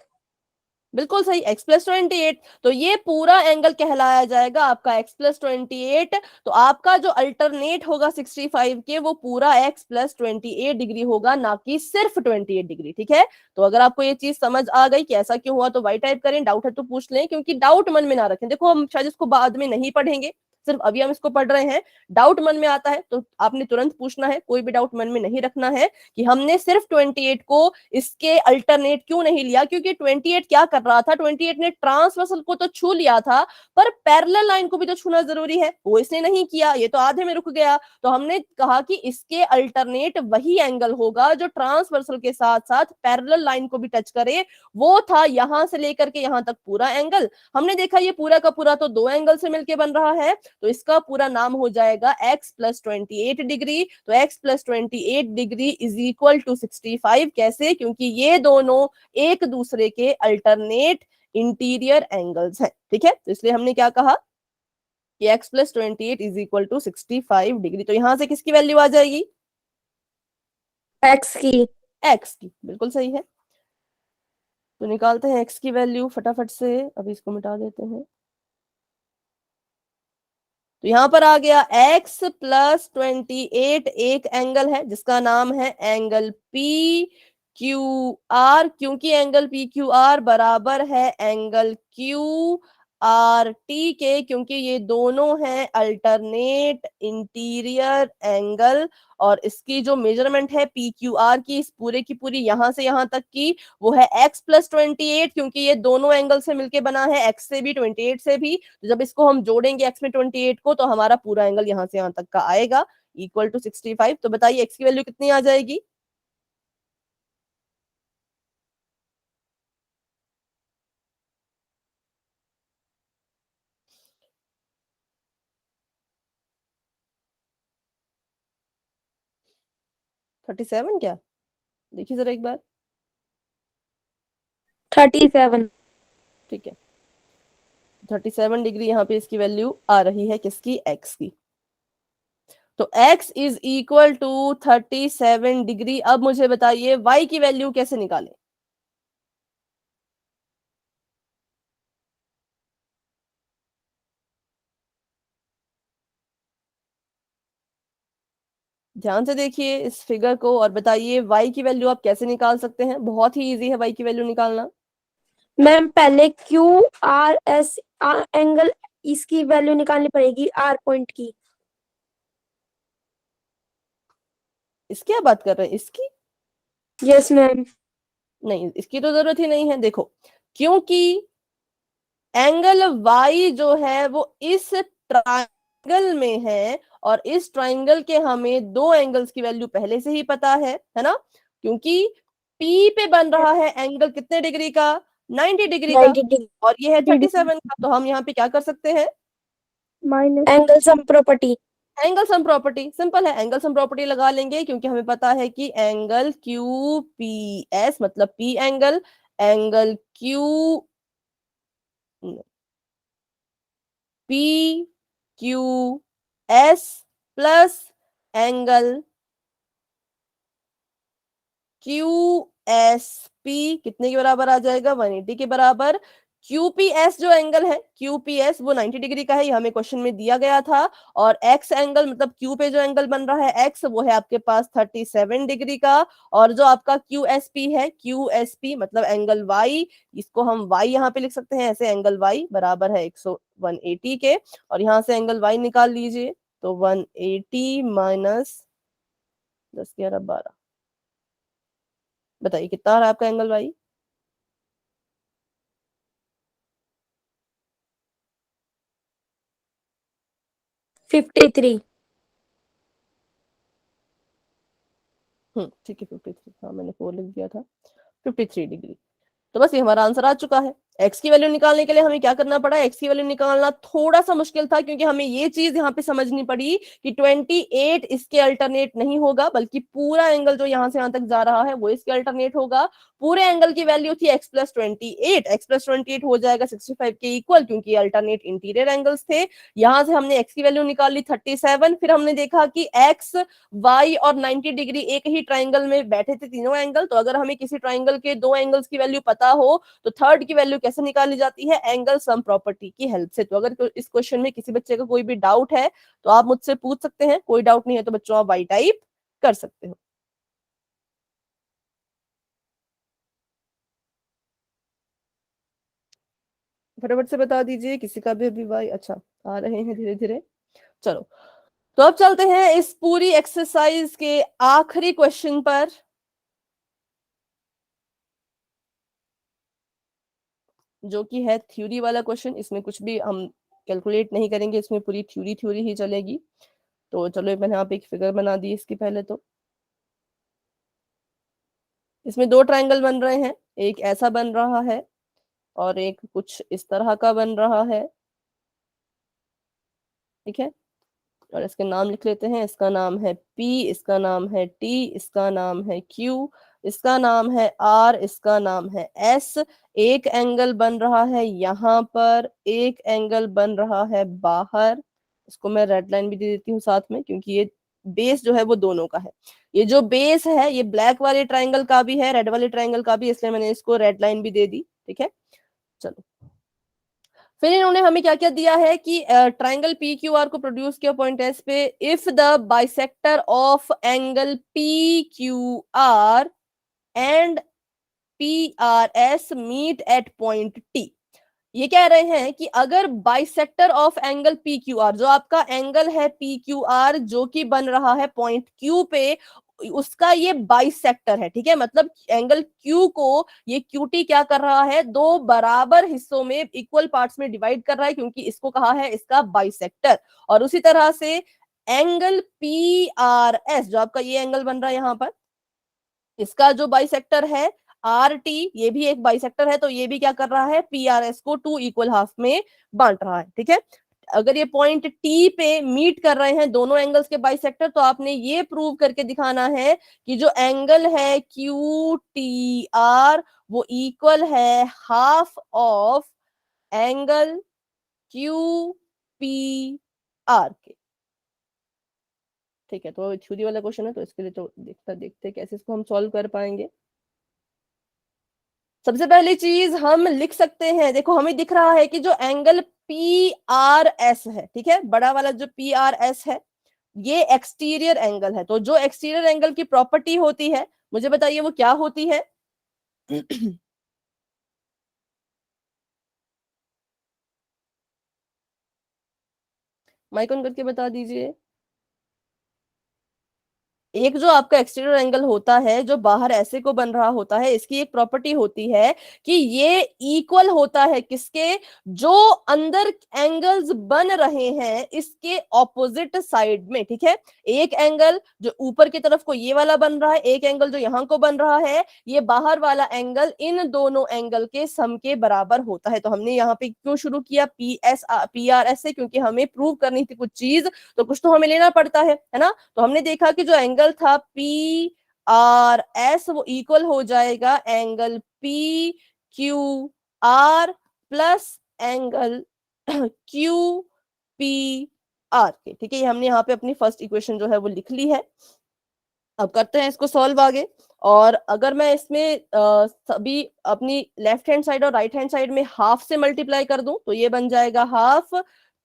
A: बिल्कुल सही, x प्लस 28। तो ये पूरा एंगल कहलाया जाएगा आपका x प्लस 28। तो आपका जो अल्टरनेट होगा 65 के, वो पूरा x प्लस 28 डिग्री होगा, ना कि सिर्फ 28 डिग्री। ठीक है, तो अगर आपको ये चीज समझ आ गई कि ऐसा क्यों हुआ तो वाई टाइप करें, डाउट है तो पूछ लें, क्योंकि डाउट मन में ना रखें। देखो हम शायद इसको बाद में नहीं पढ़ेंगे, सिर्फ अभी हम इसको पढ़ रहे हैं। डाउट मन में आता है तो आपने तुरंत पूछना है, कोई भी डाउट मन में नहीं रखना है कि हमने सिर्फ 28 को इसके अल्टरनेट क्यों नहीं लिया, क्योंकि 28 क्या कर रहा था, 28 ने ट्रांसवर्सल को तो छू लिया था, पर पैरेलल लाइन को भी तो छूना जरूरी है, वो इसने नहीं किया, ये तो आधे में रुक गया। तो हमने कहा कि इसके अल्टरनेट वही एंगल होगा जो ट्रांसवर्सल के साथ साथ पैरेलल लाइन को भी टच करे। वो था यहां से लेकर के यहां तक पूरा एंगल। हमने देखा ये पूरा का पूरा तो 2 एंगल से मिलकर बन रहा है, तो इसका पूरा नाम हो जाएगा x प्लस 28 डिग्री। तो x plus 28 degree is equal to 65। कैसे? क्योंकि ये दोनों एक दूसरे के अल्टरनेट इंटीरियर एंगल्स हैं। ठीक है, तो इसलिए हमने क्या कहा कि x plus 28 is equal to 65 degree. तो यहां से किसकी वैल्यू आ जाएगी?
C: X की।
A: x की, बिल्कुल सही है। तो निकालते हैं x की वैल्यू फटाफट से, अभी इसको मिटा देते हैं। तो यहां पर आ गया x प्लस 28 एक एंगल है जिसका नाम है एंगल पी क्यू आर, क्योंकि एंगल पी क्यू आर बराबर है एंगल क्यू आर टी के, क्योंकि ये दोनों हैं अल्टरनेट इंटीरियर एंगल। और इसकी जो मेजरमेंट है पी क्यू आर की, इस पूरे की पूरी यहां से यहां तक की, वो है x प्लस 28, क्योंकि ये दोनों एंगल से मिलके बना है, x से भी 28 से भी। तो जब इसको हम जोड़ेंगे x में 28 को, तो हमारा पूरा एंगल यहां से यहां तक का आएगा इक्वल टू 65। तो बताइए x की वैल्यू कितनी आ जाएगी? थर्टी सेवन क्या? देखिए जरा एक बार।
C: 37।
A: ठीक है, 37 डिग्री यहाँ पे इसकी वैल्यू आ रही है, किसकी? x की। तो x is equal to 37 degree. अब मुझे बताइए y की वैल्यू कैसे निकालें? ध्यान से देखिए इस फिगर को और बताइए y की वैल्यू आप कैसे निकाल सकते हैं। बहुत ही इजी है y की वैल्यू निकालना।
C: मैम पहले QRS एंगल, इसकी वैल्यू निकालनी पड़ेगी R पॉइंट की।
A: इसकी क्या बात कर रहे हैं? इसकी?
C: Yes ma'am.
A: नहीं, इसकी तो जरूरत ही नहीं है। देखो, क्योंकि एंगल y जो है वो इस ट्राइंगल में है, और इस ट्राइंगल के हमें 2 एंगल्स की वैल्यू पहले से ही पता है ना? क्योंकि P पे बन रहा है एंगल कितने डिग्री का? 90 डिग्री का,
C: 90 डिग्री।
A: और ये है 37 का। तो हम यहाँ पे क्या कर सकते हैं?
B: Minus
C: angle sum property.
A: Angle sum property simple है, एंगल सम प्रॉपर्टी लगा लेंगे क्योंकि हमें पता है कि एंगल क्यू पी एस मतलब P angle, angle Q P Q S plus angle Q S P कितने के बराबर आ जाएगा, 180 के बराबर। QPS जो एंगल है, QPS वो 90 डिग्री का है, ये हमें क्वेश्चन में दिया गया था। और एक्स एंगल मतलब क्यू पे जो एंगल बन रहा है एक्स, वो है आपके पास 37 डिग्री का। और जो आपका QSP है, QSP मतलब एंगल वाई, इसको हम वाई यहाँ पे लिख सकते हैं ऐसे, एंगल वाई बराबर है 180 के। और यहाँ से एंगल वाई निकाल लीजिए, तो 180 माइनस 10 11 12, बताइए कितना आ रहा है आपका एंगल वाई।
C: 53।
A: ठीक है 53, हाँ मैंने 4 लिख दिया था, 53 डिग्री। तो बस ये हमारा आंसर आ चुका है। एक्स की वैल्यू निकालने के लिए हमें क्या करना पड़ा, एक्स की वैल्यू निकालना थोड़ा सा मुश्किल था क्योंकि हमें ये चीज यहाँ पे समझनी पड़ी कि 28 इसके अल्टरनेट नहीं होगा, बल्कि पूरा एंगल जो यहाँ से यहाँ तक जा रहा है वो इसके अल्टरनेट होगा। पूरे एंगल की वैल्यू थी एक्स प्लस 28, एक्स प्लस 28 हो जाएगा 65 के इक्वल, क्योंकि अल्टरनेट इंटीरियर एंगल्स थे। यहां से हमने एक्स की वैल्यू निकाल ली 37, फिर हमने देखा कि एक्स वाई और 90 डिग्री एक ही ट्राइंगल में बैठे थे तीनों एंगल, तो अगर हमें किसी ट्राइंगल के दो एंगल्स की वैल्यू पता हो तो थर्ड की वैल्यू कैसे निकाली जाती है, एंगल सम प्रॉपर्टी की हेल्प से। तो अगर इस क्वेश्चन में किसी बच्चे का कोई भी डाउट है तो आप मुझसे पूछ सकते हैं, कोई डाउट नहीं है तो बच्चों आप वाई टाइप कर सकते हो। फटाफट से बता दीजिए, किसी का भी अभी वाई, अच्छा आ रहे हैं धीरे धीरे। चलो तो अब चलते हैं इस पूरी एक्सरसाइज के आखिरी क्वेश्चन पर, जो कि है थ्योरी वाला क्वेश्चन। इसमें कुछ भी हम कैलकुलेट नहीं करेंगे, इसमें पूरी थ्योरी थ्योरी ही चलेगी। तो चलो मैंने यहाँ पे एक फिगर बना दी इसकी पहले। तो इसमें दो ट्रायंगल बन रहे हैं, एक ऐसा बन रहा है और एक कुछ इस तरह का बन रहा है, ठीक है। और इसके नाम लिख लेते हैं, इसका नाम है P, इसका नाम है T, इसका नाम है Q, इसका नाम है R, इसका नाम है S। एक एंगल बन रहा है यहाँ पर, एक एंगल बन रहा है बाहर। इसको मैं रेड लाइन भी दे देती हूँ साथ में, क्योंकि ये बेस जो है वो दोनों का है। ये जो बेस है ये ब्लैक वाले ट्राइंगल का भी है, रेड वाले ट्राइंगल का भी, इसलिए मैंने इसको रेड लाइन भी दे दी, ठीक है। चलो फिर इन्होंने हमें क्या क्या दिया है कि ट्राइंगल पी क्यू आर को प्रोड्यूस किया पॉइंट एस पे, if the bisector of angle P Q R and P R S meet at point T. ये कह रहे हैं कि अगर bisector of angle P Q R, जो आपका एंगल है पी क्यू आर जो कि बन रहा है पॉइंट क्यू पे, उसका ये बाइसेक्टर है, ठीक है। मतलब एंगल क्यू को ये क्यूटी क्या कर रहा है, दो बराबर हिस्सों में इक्वल पार्ट्स में डिवाइड कर रहा है, क्योंकि इसको कहा है इसका बाइसेक्टर। और उसी तरह से एंगल पी आर एस, जो आपका ये एंगल बन रहा है यहाँ पर, इसका जो बाइसेक्टर है आर टी, ये भी एक बाइसेक्टर है, तो ये भी क्या कर रहा है, पी आर एस को टू इक्वल हाफ में बांट रहा है, ठीक है। अगर ये पॉइंट टी पे मीट कर रहे हैं दोनों एंगल्स के बाइसेक्टर, तो आपने ये प्रूव करके दिखाना है कि जो एंगल है क्यू टी आर वो इक्वल है half of angle Q P R के, ठीक है। तो थ्योरी वाला क्वेश्चन है, तो इसके लिए तो देखते कैसे इसको हम सॉल्व कर पाएंगे। सबसे पहली चीज हम लिख सकते हैं, देखो हमें दिख रहा है कि जो एंगल पी आर एस है, ठीक है, बड़ा वाला जो पी आर एस है, ये एक्सटीरियर एंगल है। तो जो एक्सटीरियर एंगल की प्रॉपर्टी होती है, मुझे बताइए वो क्या होती है। माइक ऑन करके बता दीजिए। एक जो आपका एक्सटीरियर एंगल होता है जो बाहर ऐसे को बन रहा होता है, इसकी एक प्रॉपर्टी होती है कि ये इक्वल होता है किसके, जो अंदर एंगल्स बन रहे हैं इसके ऑपोजिट साइड में। ठीक है, एक एंगल जो ऊपर की तरफ को ये वाला बन रहा है, एक एंगल जो यहां को बन रहा है, ये बाहर वाला एंगल इन दोनों एंगल के सम के बराबर होता है। तो हमने यहाँ पे क्यों शुरू किया PRS से, क्योंकि हमें प्रूव करनी थी कुछ चीज, तो कुछ तो हमें लेना पड़ता है ना। तो हमने देखा कि जो एंगल था PRS वो इक्वल हो जाएगा angle PQR plus angle QPR के। ठीक है, ये हमने यहाँ पे अपनी फर्स्ट इक्वेशन जो है वो लिख ली है। अब करते हैं इसको सॉल्व आगे। और अगर मैं इसमें सभी अपनी लेफ्ट हैंड साइड और राइट हैंड साइड में हाफ से मल्टीप्लाई कर दूं तो ये बन जाएगा half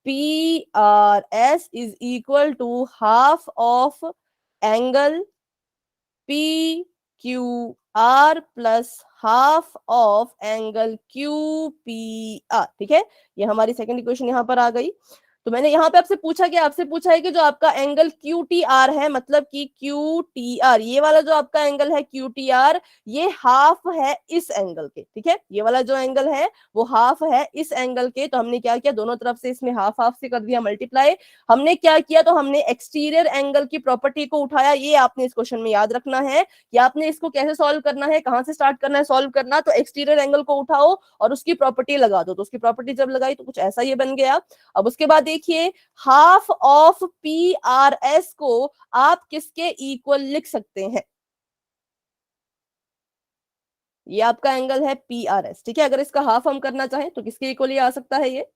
A: PRS is equal to half of angle PQR plus half of angle QPR। ठीक है, ये हमारी सेकंड इक्वेशन यहां पर आ गई। तो मैंने यहाँ पे आपसे पूछा है कि जो आपका एंगल QTR है, मतलब कि QTR ये वाला जो आपका एंगल है QTR, ये हाफ है इस एंगल के। ठीक है, ये वाला जो एंगल है वो हाफ है इस एंगल के। तो हमने क्या किया, दोनों तरफ से इसमें हाफ हाफ से कर दिया मल्टीप्लाई। हमने क्या किया, तो हमने एक्सटीरियर एंगल की प्रॉपर्टी को उठाया। ये आपने इस क्वेश्चन में याद रखना है कि आपने इसको कैसे सॉल्व करना है, कहां से स्टार्ट करना है सॉल्व करना। तो एक्सटीरियर एंगल को उठाओ और उसकी प्रॉपर्टी लगा दो। तो उसकी प्रॉपर्टी जब लगाई तो कुछ ऐसा ये बन गया। अब उसके बाद देखिए, हाफ ऑफ PRS को आप किसके इक्वल लिख सकते हैं, ये आपका एंगल है PRS। ठीक है, अगर इसका हाफ हम करना चाहें तो किसके इक्वल ये आ सकता है, ये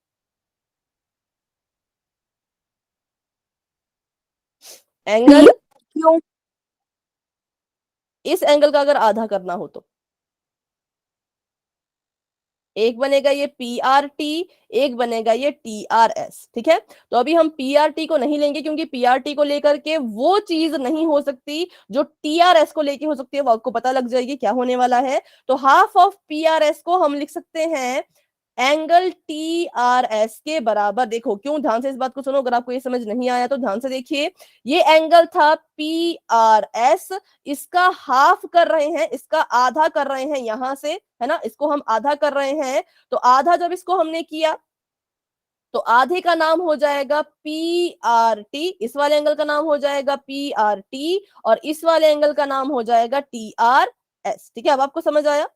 A: एंगल,
C: क्यों?
A: इस एंगल का अगर आधा करना हो तो एक बनेगा ये PRT, एक बनेगा ये TRS। ठीक है, तो अभी हम PRT को नहीं लेंगे क्योंकि PRT को लेकर के वो चीज नहीं हो सकती जो TRS को लेके हो सकती है, वो आपको पता लग जाएगी क्या होने वाला है। तो हाफ ऑफ PRS को हम लिख सकते हैं एंगल TRS के बराबर। देखो क्यों, ध्यान से इस बात को सुनो, अगर आपको ये समझ नहीं आया तो ध्यान से देखिए। ये एंगल था PRS, इसका हाफ कर रहे हैं, इसका आधा कर रहे हैं यहां से, है ना, इसको हम आधा कर रहे हैं। तो आधा जब इसको हमने किया तो आधे का नाम हो जाएगा PRT, इस वाले एंगल का नाम हो जाएगा PRT और इस वाले एंगल का नाम हो जाएगा TRS। ठीक है, अब आपको समझ आया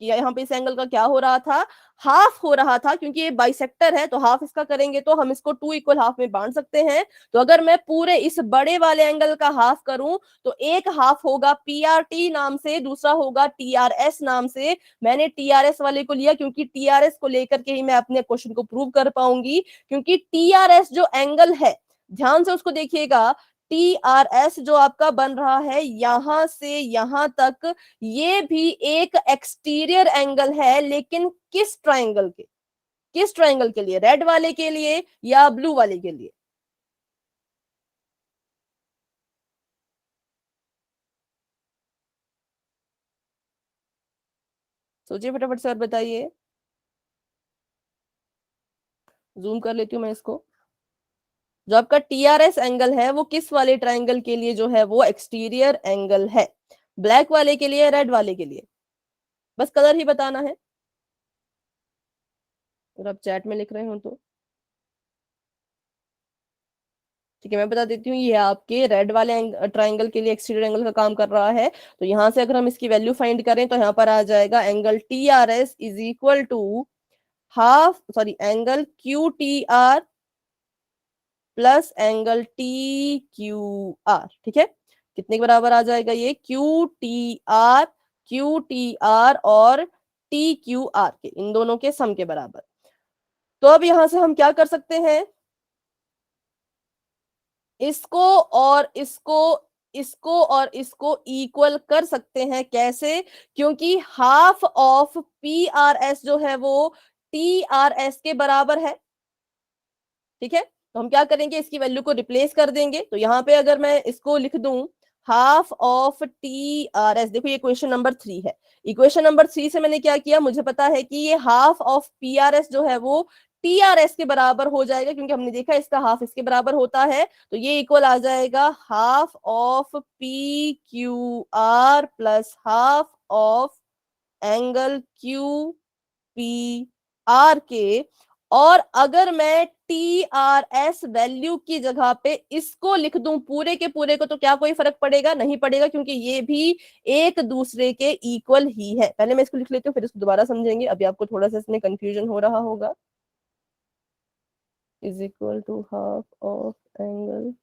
A: कि यहाँ पे इस एंगल का क्या हो रहा था, हाफ हो रहा था। क्योंकि ये बाइसेक्टर है तो हाफ इसका करेंगे तो हम इसको 2 इक्वल हाफ में बांट सकते हैं। तो अगर मैं पूरे इस बड़े वाले एंगल का हाफ करूं तो एक हाफ होगा PRT नाम से, दूसरा होगा TRS नाम से। मैंने TRS वाले को लिया क्योंकि TRS को लेकर के ही मैं अपने क्वेश्चन को प्रूव कर पाऊंगी। क्योंकि TRS जो एंगल है, ध्यान से उसको देखिएगा, TRS जो आपका बन रहा है यहां से यहां तक, ये भी एक एक्सटीरियर एंगल है। लेकिन किस ट्रायंगल के, किस ट्रायंगल के लिए, रेड वाले के लिए या ब्लू वाले के लिए? सोचिए फटाफट से और बताइए। जूम कर लेती हूँ मैं इसको। जो आपका TRS एंगल है वो किस वाले ट्रायंगल के लिए जो है वो एक्सटीरियर एंगल है, ब्लैक वाले के लिए, रेड वाले के लिए? बस कलर ही बताना है। अगर आप चैट में लिख रहे हो तो ठीक है, मैं बता देती हूँ। ये आपके रेड वाले ट्रायंगल के लिए एक्सटीरियर एंगल का काम कर रहा है। तो यहां से अगर हम इसकी वैल्यू फाइंड करें तो यहाँ पर आ जाएगा angle TRS is equal to angle QTR plus angle TQR। ठीक है, कितने के बराबर आ जाएगा ये, QTR और TQR के, इन दोनों के सम के बराबर। तो अब यहां से हम क्या कर सकते हैं, इसको और इसको इक्वल कर सकते हैं। कैसे? क्योंकि हाफ ऑफ PRS जो है वो TRS के बराबर है। ठीक है, तो हम क्या करेंगे, इसकी वैल्यू को रिप्लेस कर देंगे। तो यहाँ पे अगर मैं इसको लिख दूं हाफ ऑफ TRS, देखो ये इक्वेशन नंबर 3 है। इक्वेशन नंबर 3 से मैंने क्या किया, मुझे पता है कि ये हाफ ऑफ PRS जो है वो TRS के बराबर हो जाएगा, क्योंकि हमने देखा इसका हाफ इसके बराबर होता है, तो ये इक्वल आ जाएगा half of PQR plus half of angle QPR के। और अगर मैं TRS वैल्यू की जगह पे इसको लिख दूं पूरे के पूरे को, तो क्या कोई फर्क पड़ेगा? नहीं पड़ेगा, क्योंकि ये भी एक दूसरे के इक्वल ही है। पहले मैं इसको लिख लेती हूँ, फिर इसको दोबारा समझेंगे। अभी आपको थोड़ा सा इसमें कंफ्यूजन हो रहा होगा। Is equal to half of angle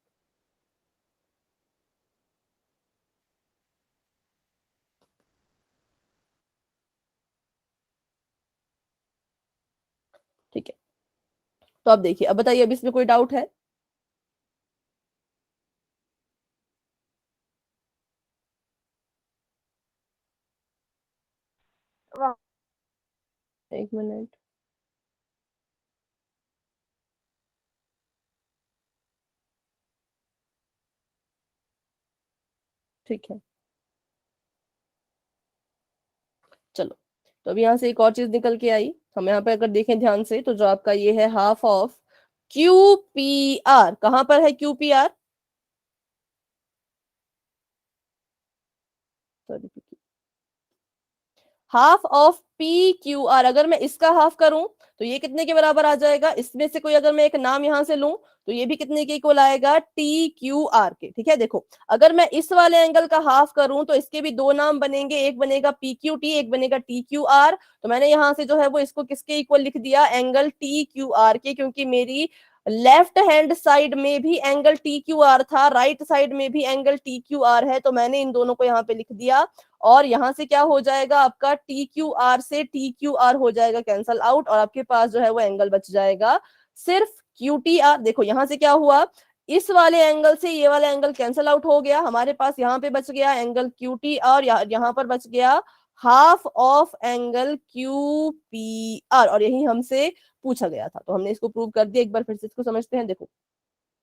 A: ठीक है। तो अब देखिए, अब बताइए, अब इसमें कोई डाउट है? एक मिनट। ठीक है, चलो। तो अब यहाँ से एक और चीज निकल के आई। हम यहाँ पे अगर देखें ध्यान से, तो जो आपका ये है हाफ ऑफ QPR, कहां पर है QPR? Sorry, half of PQR। अगर मैं इसका हाफ करूं तो ये कितने के बराबर आ जाएगा? इसमें से कोई अगर मैं एक नाम यहां से लूं तो ये भी कितने के इक्वल आएगा? TQR के। ठीक है, देखो, अगर मैं इस वाले एंगल का हाफ करूं तो इसके भी दो नाम बनेंगे, एक बनेगा PQT, एक बनेगा TQR। तो मैंने यहां से जो है वो इसको किसके इक्वल लिख दिया? एंगल TQR के, क्योंकि मेरी लेफ्ट हैंड साइड में भी एंगल TQR था, राइट साइड में भी एंगल TQR है, तो मैंने इन दोनों को यहाँ पे लिख दिया। और यहां से क्या हो जाएगा? आपका TQR से TQR हो जाएगा कैंसल आउट, और आपके पास जो है वो एंगल बच जाएगा सिर्फ QTR। देखो यहां से क्या हुआ, इस वाले एंगल से ये वाला एंगल कैंसल आउट हो गया, हमारे पास यहाँ पे बच गया एंगल QT, और यहाँ पर बच गया हाफ ऑफ एंगल QPR, और यही हमसे पूछा गया था, तो हमने इसको प्रूव कर दिया। एक बार फिर से इसको समझते हैं। देखो,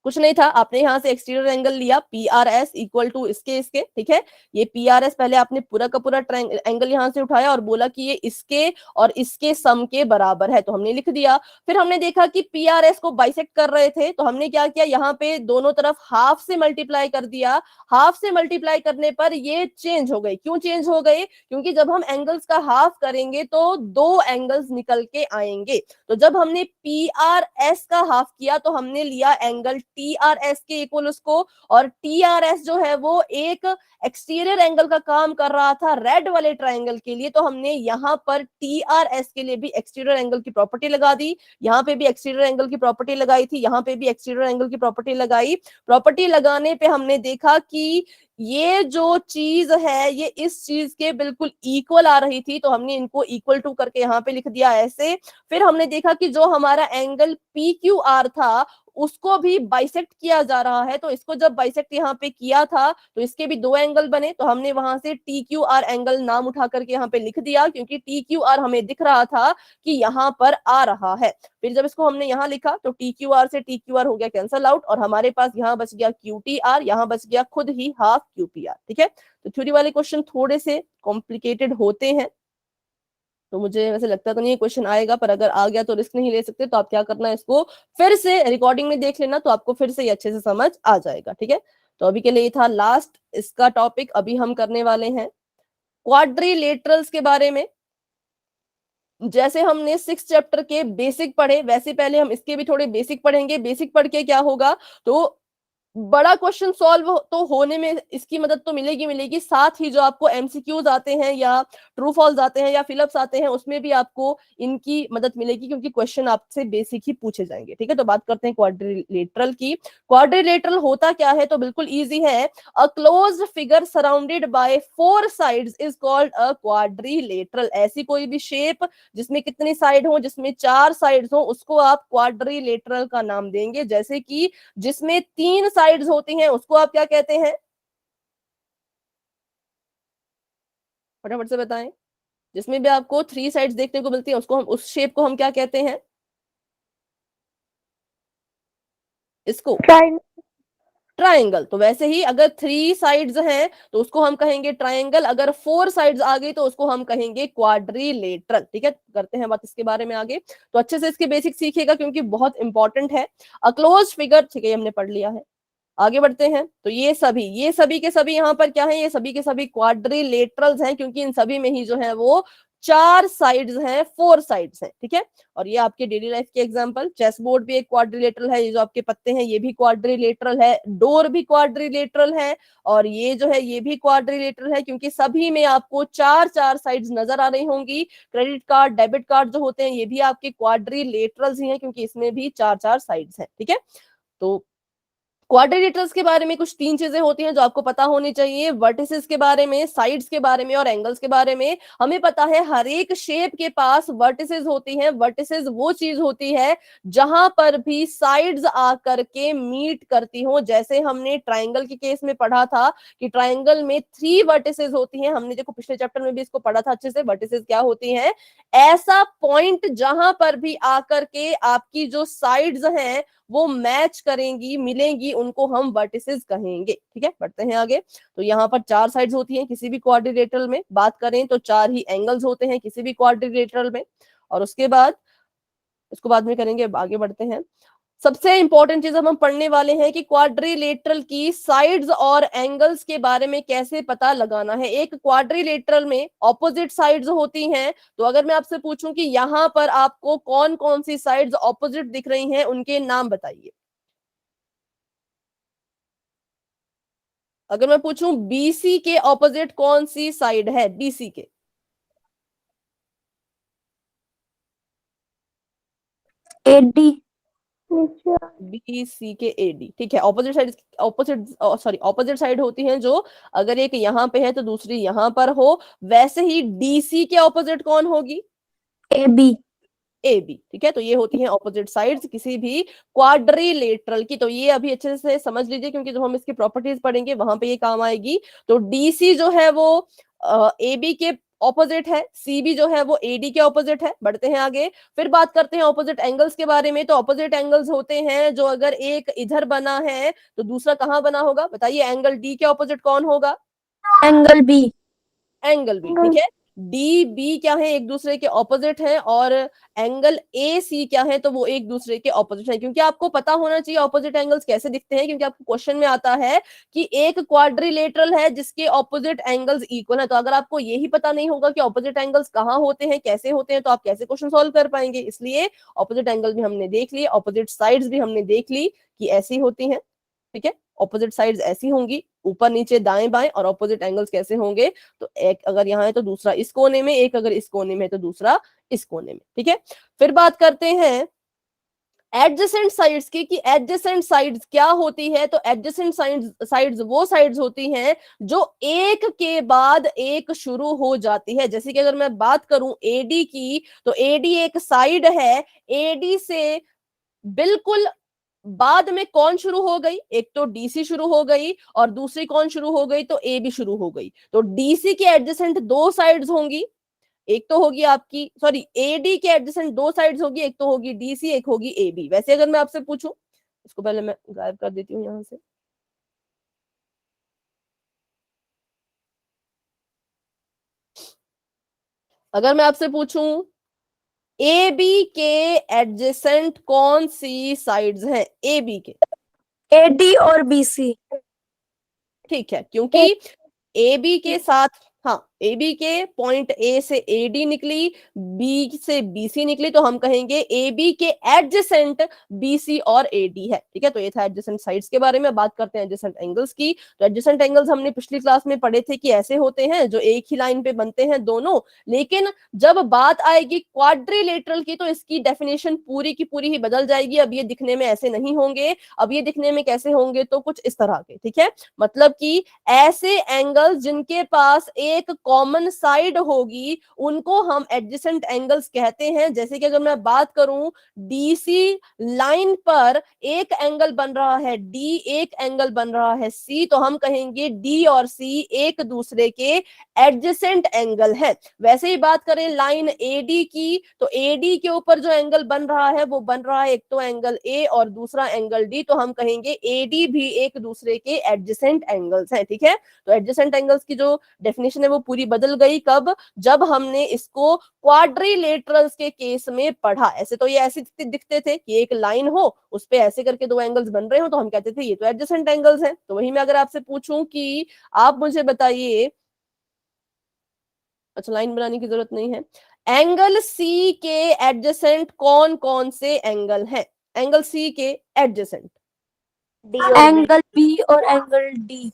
A: कुछ नहीं था, आपने यहां से एक्सटीरियर एंगल लिया PRS इक्वल टू इसके, ठीक है। ये PRS पहले आपने पूरा का पूरा एंगल यहां से उठाया और बोला कि ये इसके और इसके सम के बराबर है, तो हमने लिख दिया। फिर हमने देखा कि PRS को बाइसेक्ट कर रहे थे, तो हमने क्या किया, यहाँ पे दोनों तरफ हाफ से मल्टीप्लाई कर दिया। हाफ से मल्टीप्लाई करने पर ये चेंज हो गए। क्यों चेंज हो गए? क्योंकि जब हम एंगल्स का हाफ करेंगे तो दो एंगल्स निकल के आएंगे। तो जब हमने PRS का हाफ किया तो हमने लिया एंगल TRS के इक्वल उसको, और TRS जो है वो एक एक्सटीरियर एंगल का काम कर रहा था रेड वाले ट्राइंगल के लिए, तो हमने यहाँ पर TRS के लिए भी एक्सटीरियर एंगल की प्रॉपर्टी लगा दी। यहाँ पे भी एक्सटीरियर एंगल की प्रॉपर्टी लगाई थी, यहाँ पे भी एक्सटीरियर एंगल की प्रॉपर्टी लगाई। प्रॉपर्टी लगाने पे हमने देखा कि ये जो चीज है ये इस चीज के बिल्कुल इक्वल आ रही थी, तो हमने इनको इक्वल टू करके यहाँ पे लिख दिया ऐसे। फिर हमने देखा कि जो हमारा एंगल PQR था उसको भी बाइसेक्ट किया जा रहा है, तो इसको जब बाइसेक्ट यहाँ पे किया था तो इसके भी दो एंगल बने, तो हमने वहां से TQR एंगल नाम उठा करके यहाँ पे लिख दिया, क्योंकि TQR हमें दिख रहा था कि यहाँ पर आ रहा है। फिर जब इसको हमने यहाँ लिखा तो TQR से TQR हो गया कैंसल आउट, और हमारे पास यहाँ बच गया QTR, यहाँ बच गया खुद ही हाफ QPR। ठीक है, तो थ्योरी वाले क्वेश्चन थोड़े से कॉम्प्लिकेटेड होते हैं, तो मुझे वैसे लगता तो नहीं क्वेश्चन आएगा, पर अगर आ गया तो रिस्क नहीं ले सकते। तो आप क्या करना है, इसको फिर से रिकॉर्डिंग में देख लेना, तो आपको फिर से ये अच्छे से समझ आ जाएगा। ठीक है, तो अभी के लिए ये था लास्ट इसका टॉपिक। अभी हम करने वाले हैं क्वाड्रिलेटरल्स के बारे में। जैसे हमने 6 चैप्टर के बेसिक पढ़े, वैसे पहले हम इसके भी थोड़े बेसिक पढ़ेंगे। बेसिक पढ़ के क्या होगा, तो बड़ा क्वेश्चन सॉल्व तो होने में इसकी मदद तो मिलेगी, साथ ही जो आपको एमसीक्यूज आते हैं या ट्रू फॉल्स आते हैं या फिलअप्स आते हैं उसमें भी आपको इनकी मदद मिलेगी, क्योंकि क्वेश्चन आपसे बेसिक ही पूछे जाएंगे। ठीक है, तो बात करते हैं क्वाड्रिलेटरल की। क्वाड्रिलेटरल होता क्या है, तो बिल्कुल इजी है। A closed figure surrounded by 4 sides is called a quadrilateral. ऐसी कोई भी शेप जिसमें कितनी साइड हो, जिसमें 4 साइड्स हो, उसको आप क्वाड्रिलेटरल का नाम देंगे। जैसे कि जिसमें 3 साइड्स होती हैं उसको आप क्या कहते हैं, फटाफट से बताएं। जिसमें भी आपको 3 साइड्स देखने को मिलती है उसको हम, उस शेप को हम क्या कहते हैं? इसको
B: ट्राइन
A: ट्राइंगल। तो वैसे ही अगर 3 साइड्स हैं तो उसको हम कहेंगे ट्राइंगल, अगर 4 साइड्स आ गई तो उसको हम कहेंगे क्वाड्रिलेटरल। ठीक है, करते हैं बात इसके बारे में आगे। तो अच्छे से इसके बेसिक सीखिएगा क्योंकि बहुत इंपॉर्टेंट है। अ क्लोज्ड फिगर, ठीक है, ये हमने पढ़ लिया है। आगे बढ़ते हैं। तो ये सभी के सभी यहाँ पर क्या है, ये सभी के सभी क्वाड्रिलेटरल्स हैं क्योंकि इन सभी में ही जो है वो 4 साइड्स हैं, 4 साइड्स हैं। ठीक है, और ये आपके डेली लाइफ के एग्जांपल, चेस बोर्ड भी एक क्वाड्रिलेटरल है, ये जो आपके पत्ते हैं ये भी क्वाड्रिलेटरल है, डोर भी क्वाड्रिलेटरल है, और ये जो है ये भी क्वाड्रिलेटरल है क्योंकि सभी में आपको 4 साइड्स नजर आ रही होंगी। क्रेडिट कार्ड, डेबिट कार्ड जो होते हैं ये भी आपके क्वाड्रिलेटरल्स ही हैं क्योंकि इसमें भी 4 साइड्स हैं। ठीक है, तो क्वाड्रिलेटरल्स के बारे में कुछ 3 चीजें होती हैं जो आपको पता होनी चाहिए। वर्टिसेस के बारे में, साइड्स के बारे में और एंगल्स के बारे में। हमें पता है हर एक शेप के पास वर्टिसेस होती हैं। वर्टिसेस वो चीज होती है जहां पर भी साइड्स आकर के मीट करती हो। जैसे हमने ट्राइंगल के केस में पढ़ा था कि ट्राइंगल में 3 वर्टिसेस होती हैं। हमने देखो पिछले चैप्टर में भी इसको पढ़ा था अच्छे से। वर्टिसेस क्या होती हैं, ऐसा पॉइंट जहां पर भी आकर के आपकी जो साइड्स हैं वो मैच करेंगी, मिलेंगी, उनको हम वर्टिसेस कहेंगे। ठीक है, बढ़ते हैं आगे। तो यहाँ पर 4 साइड्स होती हैं किसी भी क्वाड्रिलेटरल में। बात करें तो 4 ही एंगल्स होते हैं किसी भी क्वाड्रिलेटरल में। और उसके बाद इसको बाद में करेंगे, आगे बढ़ते हैं। सबसे इंपॉर्टेंट चीज हम पढ़ने वाले हैं कि क्वाड्रिलेटरल की साइड्स और एंगल्स के बारे में कैसे पता लगाना है। एक क्वाड्रिलेटरल में ऑपोजिट साइड्स होती हैं। तो अगर मैं आपसे पूछूं कि यहां पर आपको कौन कौन सी साइड्स ऑपोजिट दिख रही हैं, उनके नाम बताइए। अगर मैं पूछूं बीसी के ऑपोजिट कौन सी साइड है, बीसी के,
C: एडी।
B: नीचे
A: बीसी के एडी। ठीक है, ऑपोजिट साइड होती हैं जो अगर एक यहां पे है तो दूसरी यहां पर हो। वैसे ही डीसी के ऑपोजिट कौन होगी,
C: एबी।
A: A B. ठीक है, तो ये होती हैं ऑपोजिट साइड्स किसी भी क्वाड्रिलेटरल की। तो ये अभी अच्छे से समझ लीजिए क्योंकि जब हम इसकी प्रॉपर्टीज पढ़ेंगे वहां पे ये काम आएगी। तो डीसी जो है वो ए बी के ऑपोजिट है, सी बी जो है वो एडी के ऑपोजिट है। बढ़ते हैं आगे, फिर बात करते हैं ऑपोजिट एंगल्स के बारे में। तो ऑपोजिट एंगल्स होते हैं जो अगर एक इधर बना है तो दूसरा कहाँ बना होगा, बताइए। एंगल डी के ऑपोजिट कौन होगा,
C: एंगल बी।
A: Angle B. ठीक है, डी बी क्या है, एक दूसरे के ऑपोजिट है, और एंगल ए सी क्या है, तो वो एक दूसरे के ऑपोजिट है। क्योंकि आपको पता होना चाहिए ऑपोजिट एंगल्स कैसे दिखते हैं, क्योंकि आपको क्वेश्चन में आता है कि एक क्वाड्रिलेटरल है जिसके ऑपोजिट एंगल्स इक्वल है। तो अगर आपको यही पता नहीं होगा कि ऑपोजिट एंगल्स कहाँ होते हैं, कैसे होते हैं, तो आप कैसे क्वेश्चन सॉल्व कर पाएंगे। इसलिए ऑपोजिट एंगल भी हमने देख लिए, ऑपोजिट साइड्स भी हमने देख ली कि ऐसी होती हैं। ठीक है, ऑपोजिट साइड्स ऐसी होंगी, ऊपर नीचे दाएं बाएं। और ऑपोजिट एंगल्स कैसे होंगे, तो एक अगर यहाँ है तो दूसरा इस कोने में, एक अगर इस कोने में है तो दूसरा इस कोने में। ठीक है, फिर बात करते हैं एडजेसेंट साइड्स की कि एडजेसेंट साइड्स क्या होती है। तो एडजेसेंट साइड्स वो साइड्स होती हैं जो एक के बाद एक शुरू हो जाती है। जैसे कि अगर मैं बात करूं एडी की, तो एडी एक साइड है। एडी से बिल्कुल बाद में कौन शुरू हो गई, एक तो डीसी शुरू हो गई और दूसरी कौन शुरू हो गई, तो ए बी शुरू हो गई। तो डीसी के एडजेसेंट 2 साइड्स होंगी, एक तो होगी आपकी, सॉरी, एडी के एडजेसेंट 2 साइड्स होगी, एक तो होगी डीसी, एक होगी ए बी। वैसे अगर मैं आपसे पूछूं, इसको पहले मैं गायब कर देती हूँ यहां से। अगर मैं आपसे पूछूं ए बी के एडजेसेंट कौन सी साइड्स हैं, ए बी के,
C: एडी और बीसी।
A: ठीक है, क्योंकि ए बी के साथ, हाँ, ए बी के पॉइंट ए से ए डी निकली, बी से बी सी निकली, तो हम कहेंगे ए बी के एडजेसेंट बी सी और ए डी है। ठीक है, तो ये था एडजेसेंट साइड्स के बारे में। बात करते हैं एडजेसेंट एंगल्स की। तो एडजेसेंट एंगल्स हमने पिछली क्लास में पढ़े थे कि ऐसे होते हैं जो एक ही लाइन पे बनते हैं दोनों। लेकिन जब बात आएगी क्वाड्रिलेटरल की तो इसकी डेफिनेशन पूरी की पूरी ही बदल जाएगी। अब ये दिखने में ऐसे नहीं होंगे, अब ये दिखने में कैसे होंगे, तो कुछ इस तरह के। ठीक है, मतलब कि ऐसे एंगल्स जिनके पास एक कॉमन साइड होगी उनको हम एडजेसेंट एंगल्स कहते हैं। जैसे कि अगर मैं बात करूं डीसी लाइन पर एक एंगल बन रहा है डी, एक एंगल बन रहा है सी, तो हम कहेंगे डी और सी एक दूसरे के एडजेसेंट एंगल है। वैसे ही बात करें लाइन एडी की, तो एडी के ऊपर जो एंगल बन रहा है वो बन रहा है एक तो एंगल ए और दूसरा एंगल डी, तो हम कहेंगे एडी भी एक दूसरे के एडजेसेंट एंगल्स हैं। ठीक है, तो एडजेसेंट एंगल्स की जो डेफिनेशन है वो पूरी बदल गई। कब? जब हमने इसको क्वाड्रिलेटरल्स के केस में पढ़ा। ऐसे तो ये ऐसे दिखते थे कि एक लाइन हो उस पे ऐसे करके दो एंगल्स बन रहे हो, तो हम कहते थे ये तो एडजेसेंट एंगल्स हैं। तो वही मैं अगर आपसे पूछूं कि आप मुझे बताइए, अच्छा लाइन बनाने की जरूरत नहीं है, एंगल सी के एडजेसेंट कौन कौन से एंगल हैं? एंगल सी के एडजेसेंट
C: एंगल बी और एंगल डी।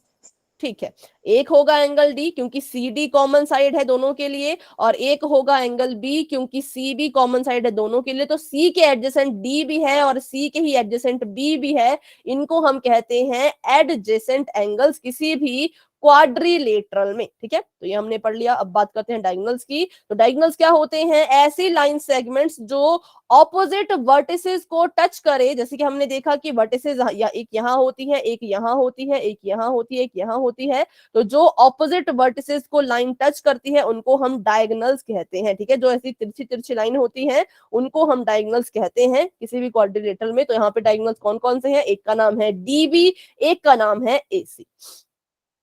A: ठीक है, एक होगा एंगल डी क्योंकि सी डी कॉमन साइड है दोनों के लिए, और एक होगा एंगल बी क्योंकि सी बी कॉमन साइड है दोनों के लिए। तो सी के एडजेसेंट डी भी है और सी के ही एडजेसेंट बी भी है, इनको हम कहते हैं एडजेसेंट एंगल्स किसी भी क्वाड्रिलेटरल में। ठीक है, तो ये हमने पढ़ लिया। अब बात करते हैं डायगोनल्स की। तो डायगोनल्स क्या होते हैं? ऐसी लाइन सेगमेंट्स जो ऑपोजिट वर्टिसेस को टच करे। जैसे कि हमने देखा कि वर्टिसेस या एक यहाँ होती है, एक यहाँ होती है, एक यहाँ होती है, एक यहाँ होती है, तो जो ऑपोजिट वर्टिसेस को लाइन टच करती है उनको हम डायगोनल्स कहते हैं। ठीक है, जो ऐसी तिरछी तिरछी लाइन होती है उनको हम डायगोनल्स कहते हैं किसी भी क्वाड्रिलेटरल में। तो यहाँ पे डायगोनल्स कौन कौन से हैं? एक का नाम है डीबी, एक का नाम है एसी।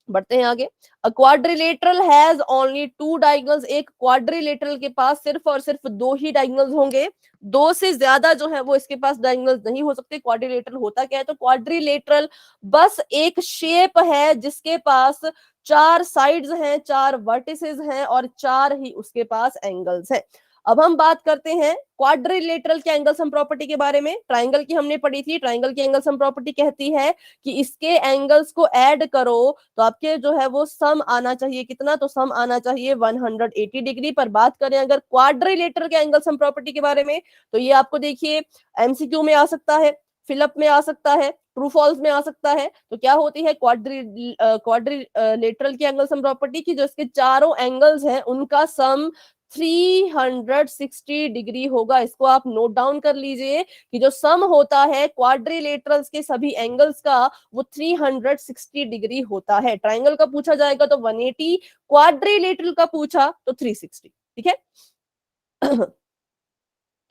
A: बढ़ते हैं आगे। अ quadrilateral has only two diagonals. एक क्वाड्रिलेटरल के पास सिर्फ और सिर्फ दो ही डायगोनल्स होंगे, दो से ज्यादा जो है वो इसके पास डायगोनल्स नहीं हो सकते। क्वाड्रिलेटरल होता क्या है? तो क्वाड्रिलेटरल बस एक शेप है जिसके पास चार साइड्स हैं, चार वर्टिसेस हैं और चार ही उसके पास एंगल्स हैं। अब हम बात करते हैं क्वाड्रिलेटरल के एंगल सम प्रॉपर्टी के बारे में। ट्राइंगल की हमने पढ़ी थी। ट्राइंगल की एंगल सम प्रॉपर्टी कहती है कि इसके एंगल्स को ऐड करो तो आपके जो है वो सम आना चाहिए कितना? तो सम आना चाहिए 180 डिग्री। पर बात करें अगर क्वाड्रिलेटरल के एंगल सम प्रॉपर्टी के बारे में, तो ये आपको देखिए एमसीक्यू में आ सकता है, फिलअप में आ सकता है, ट्रू फॉल्स में आ सकता है। तो क्या होती है क्वाड्रिलेटरल की एंगल सम प्रॉपर्टी की? जो इसके चारों एंगल्स हैं उनका सम 360 डिग्री होगा। इसको आप नोट डाउन कर लीजिए कि जो सम होता है क्वाड्रिलेटरल्स के सभी एंगल्स का वो 360 डिग्री होता है। ट्राइंगल का पूछा जाएगा तो 180, क्वाड्रिलेटरल का पूछा तो 360। ठीक है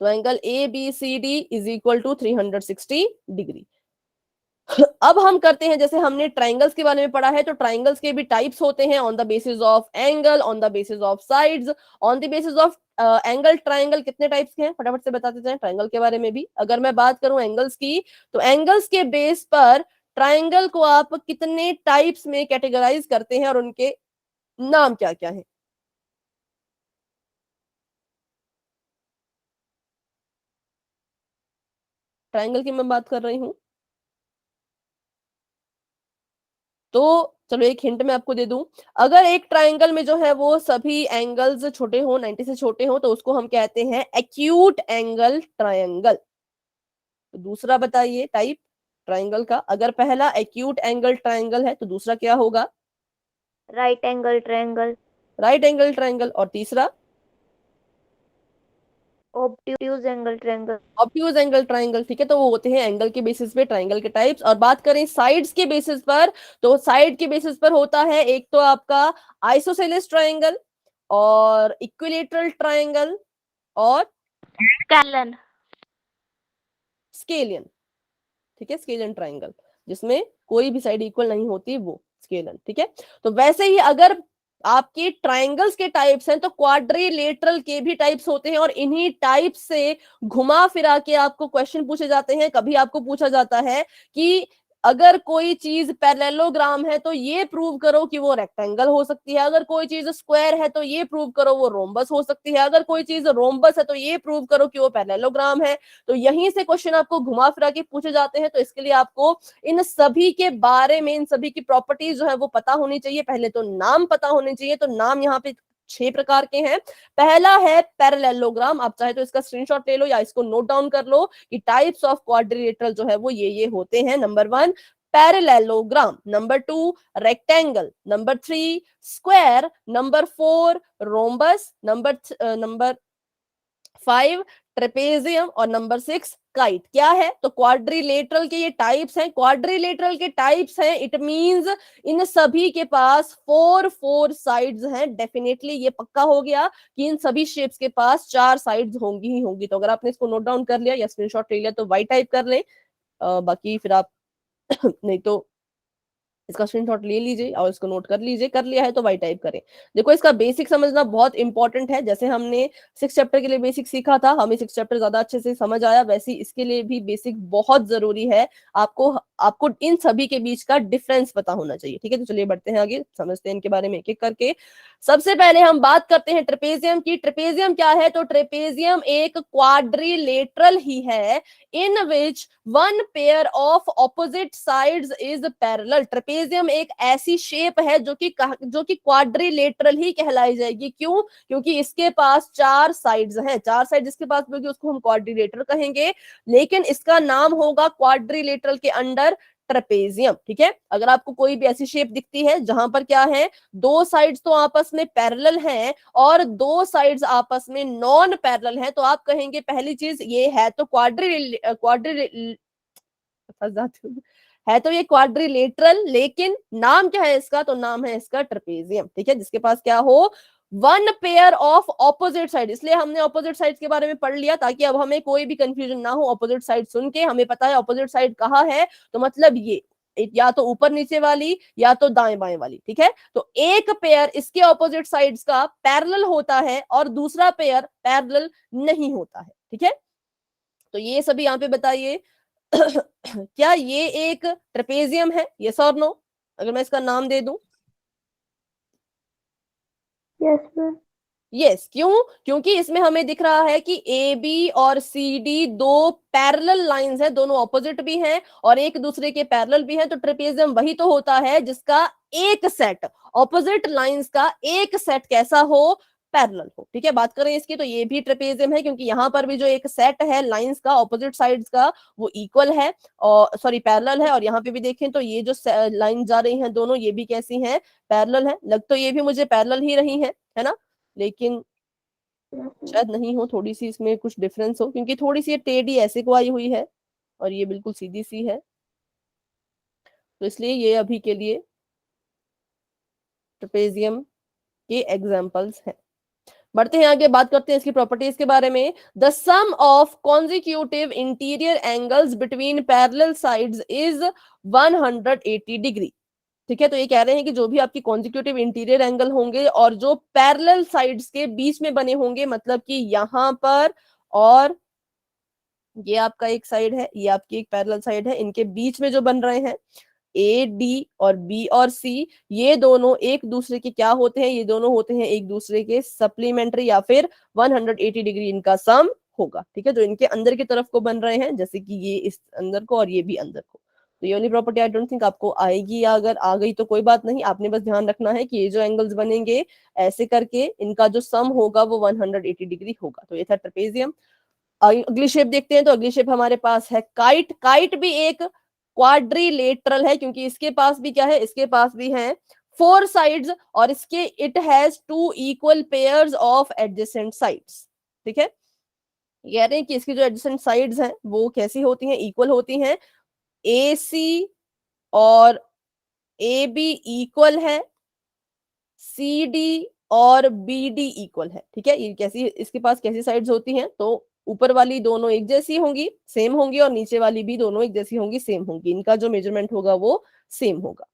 A: तो angle A B C D is equal to 360 degree. अब हम करते हैं, जैसे हमने ट्राइंगल्स के बारे में पढ़ा है, तो ट्राइंगल्स के भी टाइप्स होते हैं on the basis of angle, on the basis of sides, on the basis of angle. Triangle कितने टाइप्स के हैं फटाफट से बताते जाएं ट्राइंगल के बारे में भी। अगर मैं बात करूं एंगल्स की, तो एंगल्स के बेस पर ट्राइंगल को आप कितने टाइप्स में कैटेगराइज करते हैं और उनके नाम क्या क्या है? ट्राइंगल की मैं बात कर रही हूं। तो चलो एक हिंट मैं आपको दे दूं, अगर एक ट्राइंगल में जो है वो सभी एंगल्स छोटे हो, 90 से छोटे हो, तो उसको हम कहते हैं एक्यूट एंगल ट्राइंगल। तो दूसरा बताइए टाइप ट्राइंगल का। अगर पहला एक्यूट एंगल ट्राइंगल है तो दूसरा क्या होगा?
D: Right angle triangle.
A: Right angle triangle. और तीसरा
D: obtuse angle triangle.
A: Obtuse angle triangle. ठीक है, तो वो होते हैं एंगल के बेसिस पे ट्राइंगल के टाइप्स। और बात करें साइड्स के बेसिस पर, तो साइड के बेसिस पर होता है एक तो आपका आइसोसेलेस ट्राइंगल और इक्विलेटरल ट्राइंगल और
D: स्केलन।
A: स्केलियन। ठीक है, स्केलियन ट्राइंगल जिसमें कोई भी साइड इक्वल नहीं होती वो स्केलियन। ठीक है, तो वैसे ही अगर आपके ट्राइंगल्स के टाइप्स हैं तो क्वाड्रिलेटरल के भी टाइप्स होते हैं, और इन्हीं टाइप्स से घुमा फिरा के आपको क्वेश्चन पूछे जाते हैं। कभी आपको पूछा जाता है कि अगर कोई चीज पैरेललोग्राम है तो ये प्रूव करो कि वो रेक्टेंगल हो सकती है, अगर कोई चीज स्क्वायर है तो ये प्रूव करो वो रोम्बस हो सकती है, अगर कोई चीज रोम्बस है तो ये प्रूव करो कि वो पैरेललोग्राम है। तो यहीं से क्वेश्चन आपको घुमा फिरा के पूछे जाते हैं। तो इसके लिए आपको इन सभी के बारे में, इन सभी की प्रॉपर्टीज जो है वो पता होनी चाहिए। पहले तो नाम पता होने चाहिए। तो नाम यहाँ पे 6 प्रकार के हैं। पहला है पैरेललोग्राम। आप चाहे तो इसका स्क्रीनशॉट ले लो या इसको नोट डाउन कर लो कि टाइप्स ऑफ क्वाड्रिलेटरल जो है वो ये होते हैं। Number 1 parallelogram, number 2 rectangle, number 3 square, number 4 rhombus, number 5 trapezium और नंबर 6 काइट। क्या है? तो क्वाड्रिलेटरल के ये टाइप्स हैं, क्वाड्रिलेटरल के टाइप्स हैं, इट मींस इन सभी के पास 4 साइड्स हैं। डेफिनेटली ये पक्का हो गया कि इन सभी शेप्स के पास 4 साइड्स होंगी ही होंगी। तो अगर आपने इसको नोट डाउन कर लिया या स्क्रीनशॉट ले लिया तो वाई टाइप कर लें, बाकी फिर आप नहीं तो इसका स्क्रीनशॉट ले लीजिए और इसको नोट कर लीजिए। कर लिया है तो वाई टाइप करें। देखो इसका बेसिक समझना बहुत इंपॉर्टेंट है। जैसे हमने 6 चैप्टर के लिए बेसिक सीखा था, हमें 6 चैप्टर ज्यादा अच्छे से समझ आया, वैसे इसके लिए भी बेसिक बहुत जरूरी है। आपको आपको इन सभी के बीच का डिफरेंस पता होना चाहिए। ठीक है, तो चलिए बढ़ते हैं आगे, समझते हैं इनके बारे में एक एक करके। सबसे पहले हम बात करते हैं ट्रेपेजियम की। ट्रेपेजियम क्या है? तो ट्रेपेजियम एक क्वाड्रिलेटरल ही है in which one pair of opposite sides is parallel. Trapezium एक ऐसी शेप है जो कि क्वाड्रिलेटरल ही कहलाई जाएगी। क्यों? क्योंकि इसके पास 4 साइड्स हैं। 4 साइड जिसके पास होगी उसको हम क्वाड्रिलेटर कहेंगे, लेकिन इसका नाम होगा क्वाड्रिलेटरल के अंडर ट्रेपेजियम। ठीक है, अगर आपको कोई भी ऐसी शेप दिखती है जहां पर क्या है, 2 साइड्स तो आपस में पैरेलल हैं और 2 साइड्स आपस में नॉन पैरेलल हैं, तो आप कहेंगे पहली चीज ये है तो है तो ये क्वाड्रिलेटरल, लेकिन नाम क्या है इसका? तो नाम है इसका ट्रेपेजियम। ठीक है, जिसके पास क्या हो, one pair of opposite side. इसलिए हमने ऑपोजिट साइड के बारे में पढ़ लिया ताकि अब हमें कोई भी कंफ्यूजन ना हो। ऑपोजिट साइड सुन के हमें पता है ऑपोजिट साइड कहाँ है, तो मतलब ये या तो ऊपर नीचे वाली या तो दाएं बाएं वाली। ठीक है, तो एक पेयर इसके ऑपोजिट साइड्स का पैरेलल होता है और दूसरा पेयर पैरेलल नहीं होता है। ठीक है, तो ये सभी यहाँ पे बताइए क्या ये एक ट्रेपेजियम है? यस और नो? अगर मैं इसका नाम दे दूं,
B: यस मैम।
A: यस। क्यों? क्योंकि इसमें हमें दिख रहा है कि ए बी और सी डी 2 पैरेलल लाइंस हैं, दोनों ऑपोजिट भी हैं और एक दूसरे के पैरेलल भी हैं। तो ट्रेपेजियम वही तो होता है जिसका एक सेट ऑपोजिट लाइंस का एक सेट कैसा हो, पैरेलल हो। ठीक है, बात करें इसकी तो ये भी ट्रेपेजियम है, क्योंकि यहाँ पर भी जो एक सेट है लाइंस का ऑपोजिट साइड्स का वो इक्वल है और सॉरी पैरेलल है। और यहाँ पे भी देखें तो ये जो लाइन जा रही हैं दोनों, ये भी कैसी हैं, पैरेलल है। लग तो ये भी मुझे पैरेलल ही रही है ना, लेकिन शायद नहीं हो, थोड़ी सी इसमें कुछ डिफरेंस हो, क्योंकि थोड़ी सी टेढ़ी ऐसे को आई हुई है और ये बिल्कुल सीधी सी है, तो इसलिए ये अभी के लिए ट्रेपेजियम के एग्जांपल्स हैं। बढ़ते हैं आगे, बात करते हैं इसकी प्रॉपर्टीज के बारे में। The sum of consecutive interior angles between parallel sides is 180 degree. ठीक है, तो ये कह रहे हैं कि जो भी आपकी कॉन्जिक्यूटिव इंटीरियर एंगल होंगे और जो पैरेलल साइड्स के बीच में बने होंगे, मतलब कि यहां पर और ये आपका एक साइड है, ये आपकी एक पैरेलल साइड है, इनके बीच में जो बन रहे हैं ए डी और बी और सी, ये दोनों एक दूसरे के क्या होते हैं, ये दोनों होते हैं एक दूसरे के सप्लीमेंट्री या फिर 180 डिग्री इनका सम होगा। ठीक है, जो इनके अंदर की तरफ को बन रहे हैं, जैसे कि ये इस अंदर को और ये भी अंदर को। तो ये वाली प्रॉपर्टी आई डोंट थिंक आपको आएगी, या अगर आ गई तो कोई बात नहीं, आपने बस ध्यान रखना है कि ये जो एंगल्स बनेंगे ऐसे करके इनका जो सम होगा वो 180 डिग्री होगा। तो ये था ट्रेपेजियम। अगली शेप देखते हैं, तो अगली शेप हमारे पास है काइट। काइट भी एक क्वाड्रिलेटरल है, क्योंकि इसके पास भी क्या है, इसके पास भी है 4 साइड्स और इसके it has 2 equal pairs of adjacent sides. ठीक है, कह रहे हैं कि इसकी जो एडजेसेंट साइड्स हैं वो कैसी होती हैं, इक्वल होती हैं। ए सी और ए बी इक्वल है, सी डी और बी डी इक्वल है। ठीक है, ये कैसी, इसके पास कैसी साइड्स होती हैं, तो ऊपर वाली दोनों एक जैसी होंगी, सेम होंगी, और नीचे वाली भी दोनों एक जैसी होंगी, सेम होंगी। इनका जो मेजरमेंट होगा वो सेम होगा।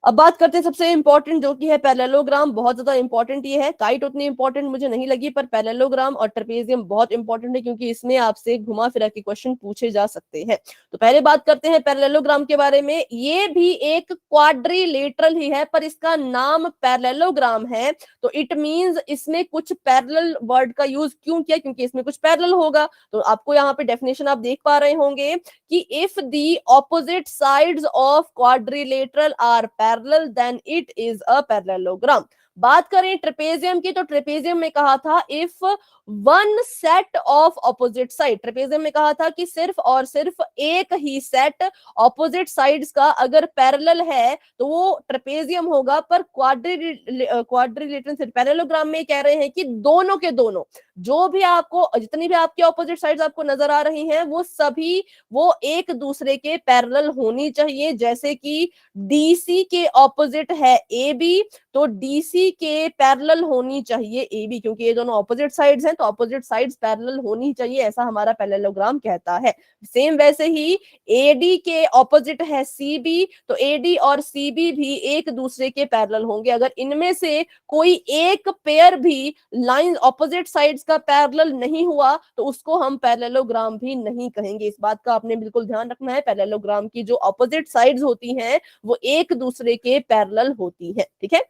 A: अब बात करते हैं सबसे इंपॉर्टेंट जो कि है पैरेललोग्राम। बहुत ज्यादा इंपॉर्टेंट ये है, काइट उतनी इंपॉर्टेंट मुझे नहीं लगी, पर पैरेललोग्राम और ट्रेपेजियम बहुत इंपॉर्टेंट है, क्योंकि इसमें आपसे घुमा फिरा के क्वेश्चन पूछे जा सकते हैं। तो पहले बात करते हैं पैरेललोग्राम के बारे में। ये भी एक क्वाड्रिलेटरल ही है, पर इसका नाम पैरेललोग्राम है, तो इट मींस इसमें कुछ पैरेलल वर्ड का यूज क्यों किया, क्योंकि इसमें कुछ पैरेलल होगा। तो आपको यहाँ पे डेफिनेशन आप देख पा रहे होंगे कि if the opposite sides of quadrilateral are parallel then it is a parallelogram. बात करें ट्रेपेजियम की, तो ट्रेपेजियम में कहा था if one set of opposite side, trapezium में कहा था कि सिर्फ और सिर्फ एक ही सेट ऑपोजिट साइड्स का अगर पैरेलल है तो वो ट्रेपेजियम होगा। पर क्वाड्रिलेटरल पैरेललोग्राम में कह रहे हैं कि दोनों के दोनों, जो भी आपको, जितनी भी आपकी ऑपोजिट साइड्स आपको नजर आ रही हैं, वो सभी वो एक दूसरे के पैरेलल होनी चाहिए। जैसे कि डीसी के ऑपोजिट है ए बी, तो डीसी के पैरेलल होनी चाहिए ए बी, क्योंकि ये दोनों ऑपोजिट साइड्स हैं तो ऑपोजिट साइड्स पैरेलल होनी चाहिए, ऐसा हमारा पैरेललोग्राम कहता है। सेम वैसे ही एडी के ऑपोजिट है सी बी, तो एडी और सी बी भी एक दूसरे के पैरेलल होंगे। अगर इनमें से कोई एक पेयर भी लाइन ऑपोजिट साइड्स का पैरेलल नहीं हुआ तो उसको हम पैरेललोग्राम भी नहीं कहेंगे। इस बात का आपने बिल्कुल ध्यान रखना है, पैरेललोग्राम की जो ऑपोजिट साइड्स होती हैं वो एक दूसरे के पैरेलल होती हैं, ठीक है,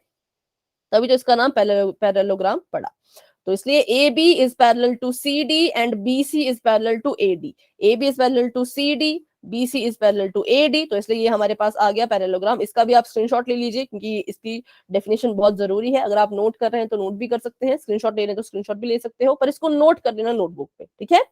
A: तभी तो इसका नाम पैरेललोग्राम पड़ा। तो इसलिए A B is parallel to C D and B C is parallel to A D, A B is parallel to C D, B C is parallel to A D. तो इसलिए ये हमारे पास आ गया पैरेललोग्राम। इसका भी आप स्क्रीनशॉट ले लीजिए क्योंकि इसकी डेफिनेशन बहुत जरूरी है। अगर आप नोट कर रहे हैं तो नोट भी कर सकते हैं, स्क्रीनशॉट ले रहे हैं तो स्क्रीनशॉट भी ले सकते हो, पर इसको नोट कर लेना नोटबुक पे, ठीक है,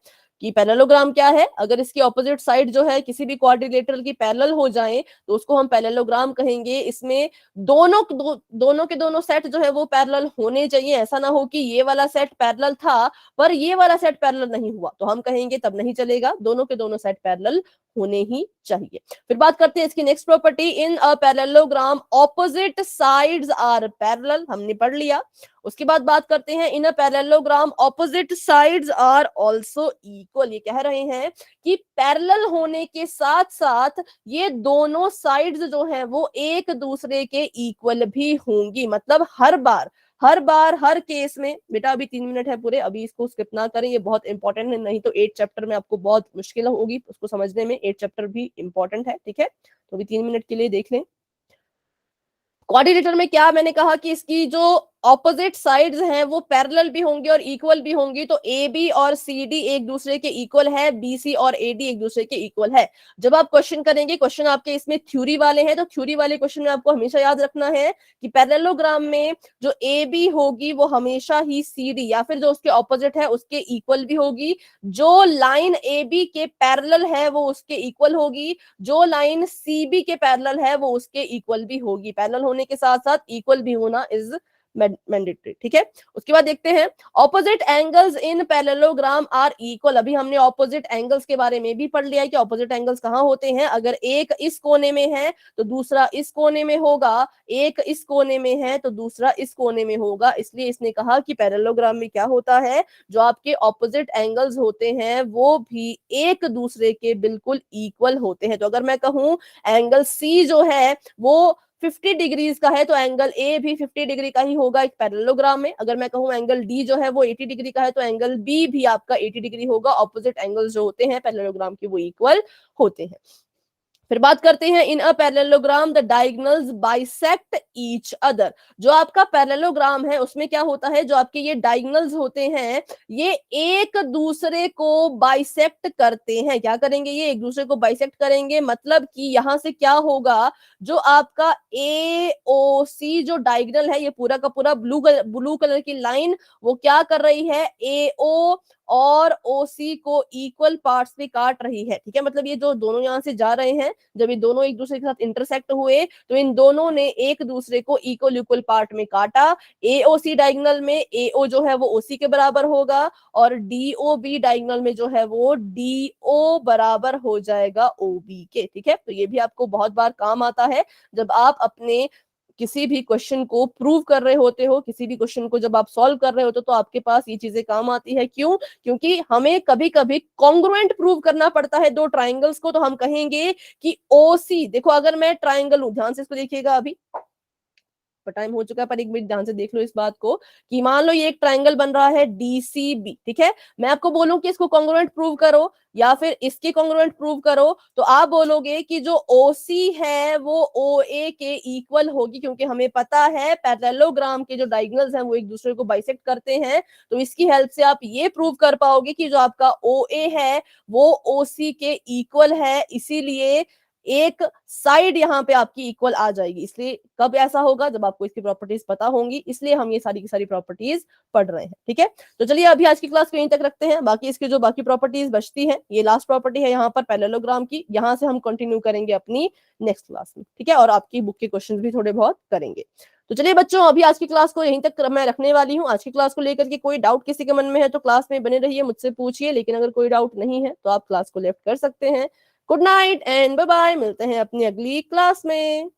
A: कि पैरेललोग्राम क्या है। अगर इसकी ऑपोजिट साइड जो है किसी भी क्वाड्रिलेटरल की पैरेलल हो जाए तो उसको हम पैरेललोग्राम कहेंगे। इसमें दोनों के दोनों सेट जो है वो पैरेलल होने चाहिए। ऐसा ना हो कि ये वाला सेट पैरेलल था पर ये वाला सेट पैरेलल नहीं हुआ, तो हम कहेंगे तब नहीं चलेगा, दोनों के दोनों सेट पैरेलल होने ही चाहिए। फिर बात करते हैं इसकी next property, in a parallelogram opposite sides are parallel, हमने पढ़ लिया। उसके बाद बात करते हैं in a parallelogram opposite sides are also equal. ये कह रहे हैं कि पैरेलल होने के साथ साथ ये दोनों साइड्स जो हैं वो एक दूसरे के इक्वल भी होंगी। मतलब हर बार हर केस में, बेटा अभी 3 मिनट है पूरे, अभी इसको स्किप ना करें, ये बहुत इंपॉर्टेंट है, नहीं तो 8 चैप्टर में आपको बहुत मुश्किल होगी उसको समझने में। 8 चैप्टर भी इंपॉर्टेंट है, ठीक है, तो अभी 3 मिनट के लिए देख लें। क्वाड्रिलेटर में क्या मैंने कहा कि इसकी जो ऑपोजिट साइड्स हैं वो पैरेलल भी होंगे और इक्वल भी होंगी। तो ए बी और सी डी एक दूसरे के इक्वल है, बी सी और ए डी एक दूसरे के इक्वल है। जब आप क्वेश्चन करेंगे, क्वेश्चन आपके इसमें थ्योरी वाले हैं, तो थ्योरी वाले क्वेश्चन में आपको हमेशा याद रखना है कि पैरेललोग्राम में जो ए बी होगी वो हमेशा ही सी डी या फिर जो उसके ऑपोजिट है उसके इक्वल भी होगी। जो लाइन ए बी के पैरेलल है वो उसके इक्वल होगी, जो लाइन सी बी के पैरेलल है वो उसके इक्वल भी होगी। पैरेलल होने के साथ साथ इक्वल भी होना इज मैंडेटरी, ठीक है। उसके बाद देखते हैं opposite angles in parallelogram are equal. अभी हमने ऑपोजिट एंगल्स के बारे में भी पढ़ लिया है कि ऑपोजिट एंगल्स कहाँ होते हैं। अगर एक इस कोने में है तो दूसरा इस कोने में होगा, एक इस कोने में है तो दूसरा इस कोने में होगा। इसलिए इसने कहा कि पैरेललोग्राम में क्या होता है, जो आपके ऑपोजिट एंगल्स होते हैं वो भी एक दूसरे के बिल्कुल इक्वल होते हैं। तो अगर मैं कहूं एंगल सी जो है वो 50 डिग्रीज का है तो एंगल ए भी 50 डिग्री का ही होगा एक पैरेललोग्राम में। अगर मैं कहूं एंगल डी जो है वो 80 डिग्री का है तो एंगल बी भी आपका 80 डिग्री होगा। ऑपोजिट एंगल्स जो होते हैं पैरेललोग्राम के वो इक्वल होते हैं। फिर बात करते हैं in a parallelogram the diagonals bisect each other. जो आपका पैरेललोग्राम है उसमें क्या होता है, जो आपके ये डायगोनल्स होते हैं ये एक दूसरे को बाइसेक्ट करते हैं। क्या करेंगे, ये एक दूसरे को बाइसेक्ट करेंगे। मतलब कि यहां से क्या होगा, जो आपका ए ओ सी जो डायगोनल है, ये पूरा का पूरा ब्लू कलर की लाइन वो क्या कर रही है, ए ओ और ओसी को इक्वल पार्ट्स में काट रही है, ठीक है। मतलब ये जो दोनों यहां से जा रहे हैं, जब ये दोनों एक दूसरे के साथ इंटरसेक्ट हुए तो इन दोनों ने एक दूसरे को इक्वल पार्ट में काटा। एओसी डायगोनल में एओ जो है वो ओसी के बराबर होगा और डीओ बी डायगोनल में जो है वो डीओ बराबर हो जाएगा ओबी के, ठीक है। तो ये भी आपको बहुत बार काम आता है जब आप अपने किसी भी क्वेश्चन को प्रूव कर रहे होते हो, किसी भी क्वेश्चन को जब आप सॉल्व कर रहे होते हो तो आपके पास ये चीजें काम आती है। क्यों? क्योंकि हमें कभी कभी कॉन्ग्रुएंट प्रूव करना पड़ता है दो ट्राइंगल्स को। तो हम कहेंगे कि ओसी, देखो अगर मैं ट्राइंगल हूं, ध्यान से इसको देखिएगा, अभी टाइम हो चुका है पर एक मिनट ध्यान से देख लो इस बात को कि मान लो ये एक ट्राइंगल बन रहा है डीसीबी, ठीक है। मैं आपको बोलूं कि इसको कॉन्ग्रुएंट प्रूव करो या फिर इसके कॉन्ग्रुएंट प्रूव करो, तो आप बोलोगे कि जो ओसी है वो ओए के इक्वल होगी, क्योंकि हमें पता है पैरेललोग्राम के जो डायगोनल्स हैं वो एक दूसरे को बाइसेक्ट करते हैं। तो इसकी हेल्प से आप ये प्रूव कर पाओगे कि जो आपका ओए है वो ओसी के इक्वल है, इसीलिए एक साइड यहाँ पे आपकी इक्वल आ जाएगी। इसलिए कब ऐसा होगा, जब आपको इसकी प्रॉपर्टीज पता होंगी, इसलिए हम ये सारी की सारी प्रॉपर्टीज पढ़ रहे हैं। ठीक है, तो चलिए अभी आज की क्लास को यहीं तक रखते हैं। बाकी इसकी जो बाकी प्रॉपर्टीज बचती हैं, ये लास्ट प्रॉपर्टी है यहाँ पर पैरेललोग्राम की, यहाँ से हम कंटिन्यू करेंगे अपनी नेक्स्ट क्लास में। ठीक है, और आपकी बुक के क्वेश्चन भी थोड़े बहुत करेंगे। तो चलिए बच्चों, अभी आज की क्लास को यहीं तक मैं रखने वाली हूँ। आज की क्लास को लेकर के कोई डाउट किसी के मन में है तो क्लास में बने रहिए, मुझसे पूछिए, लेकिन अगर कोई डाउट नहीं है तो आप क्लास को लेफ्ट कर सकते हैं। Good night and bye bye, मिलते हैं अपनी अगली क्लास में।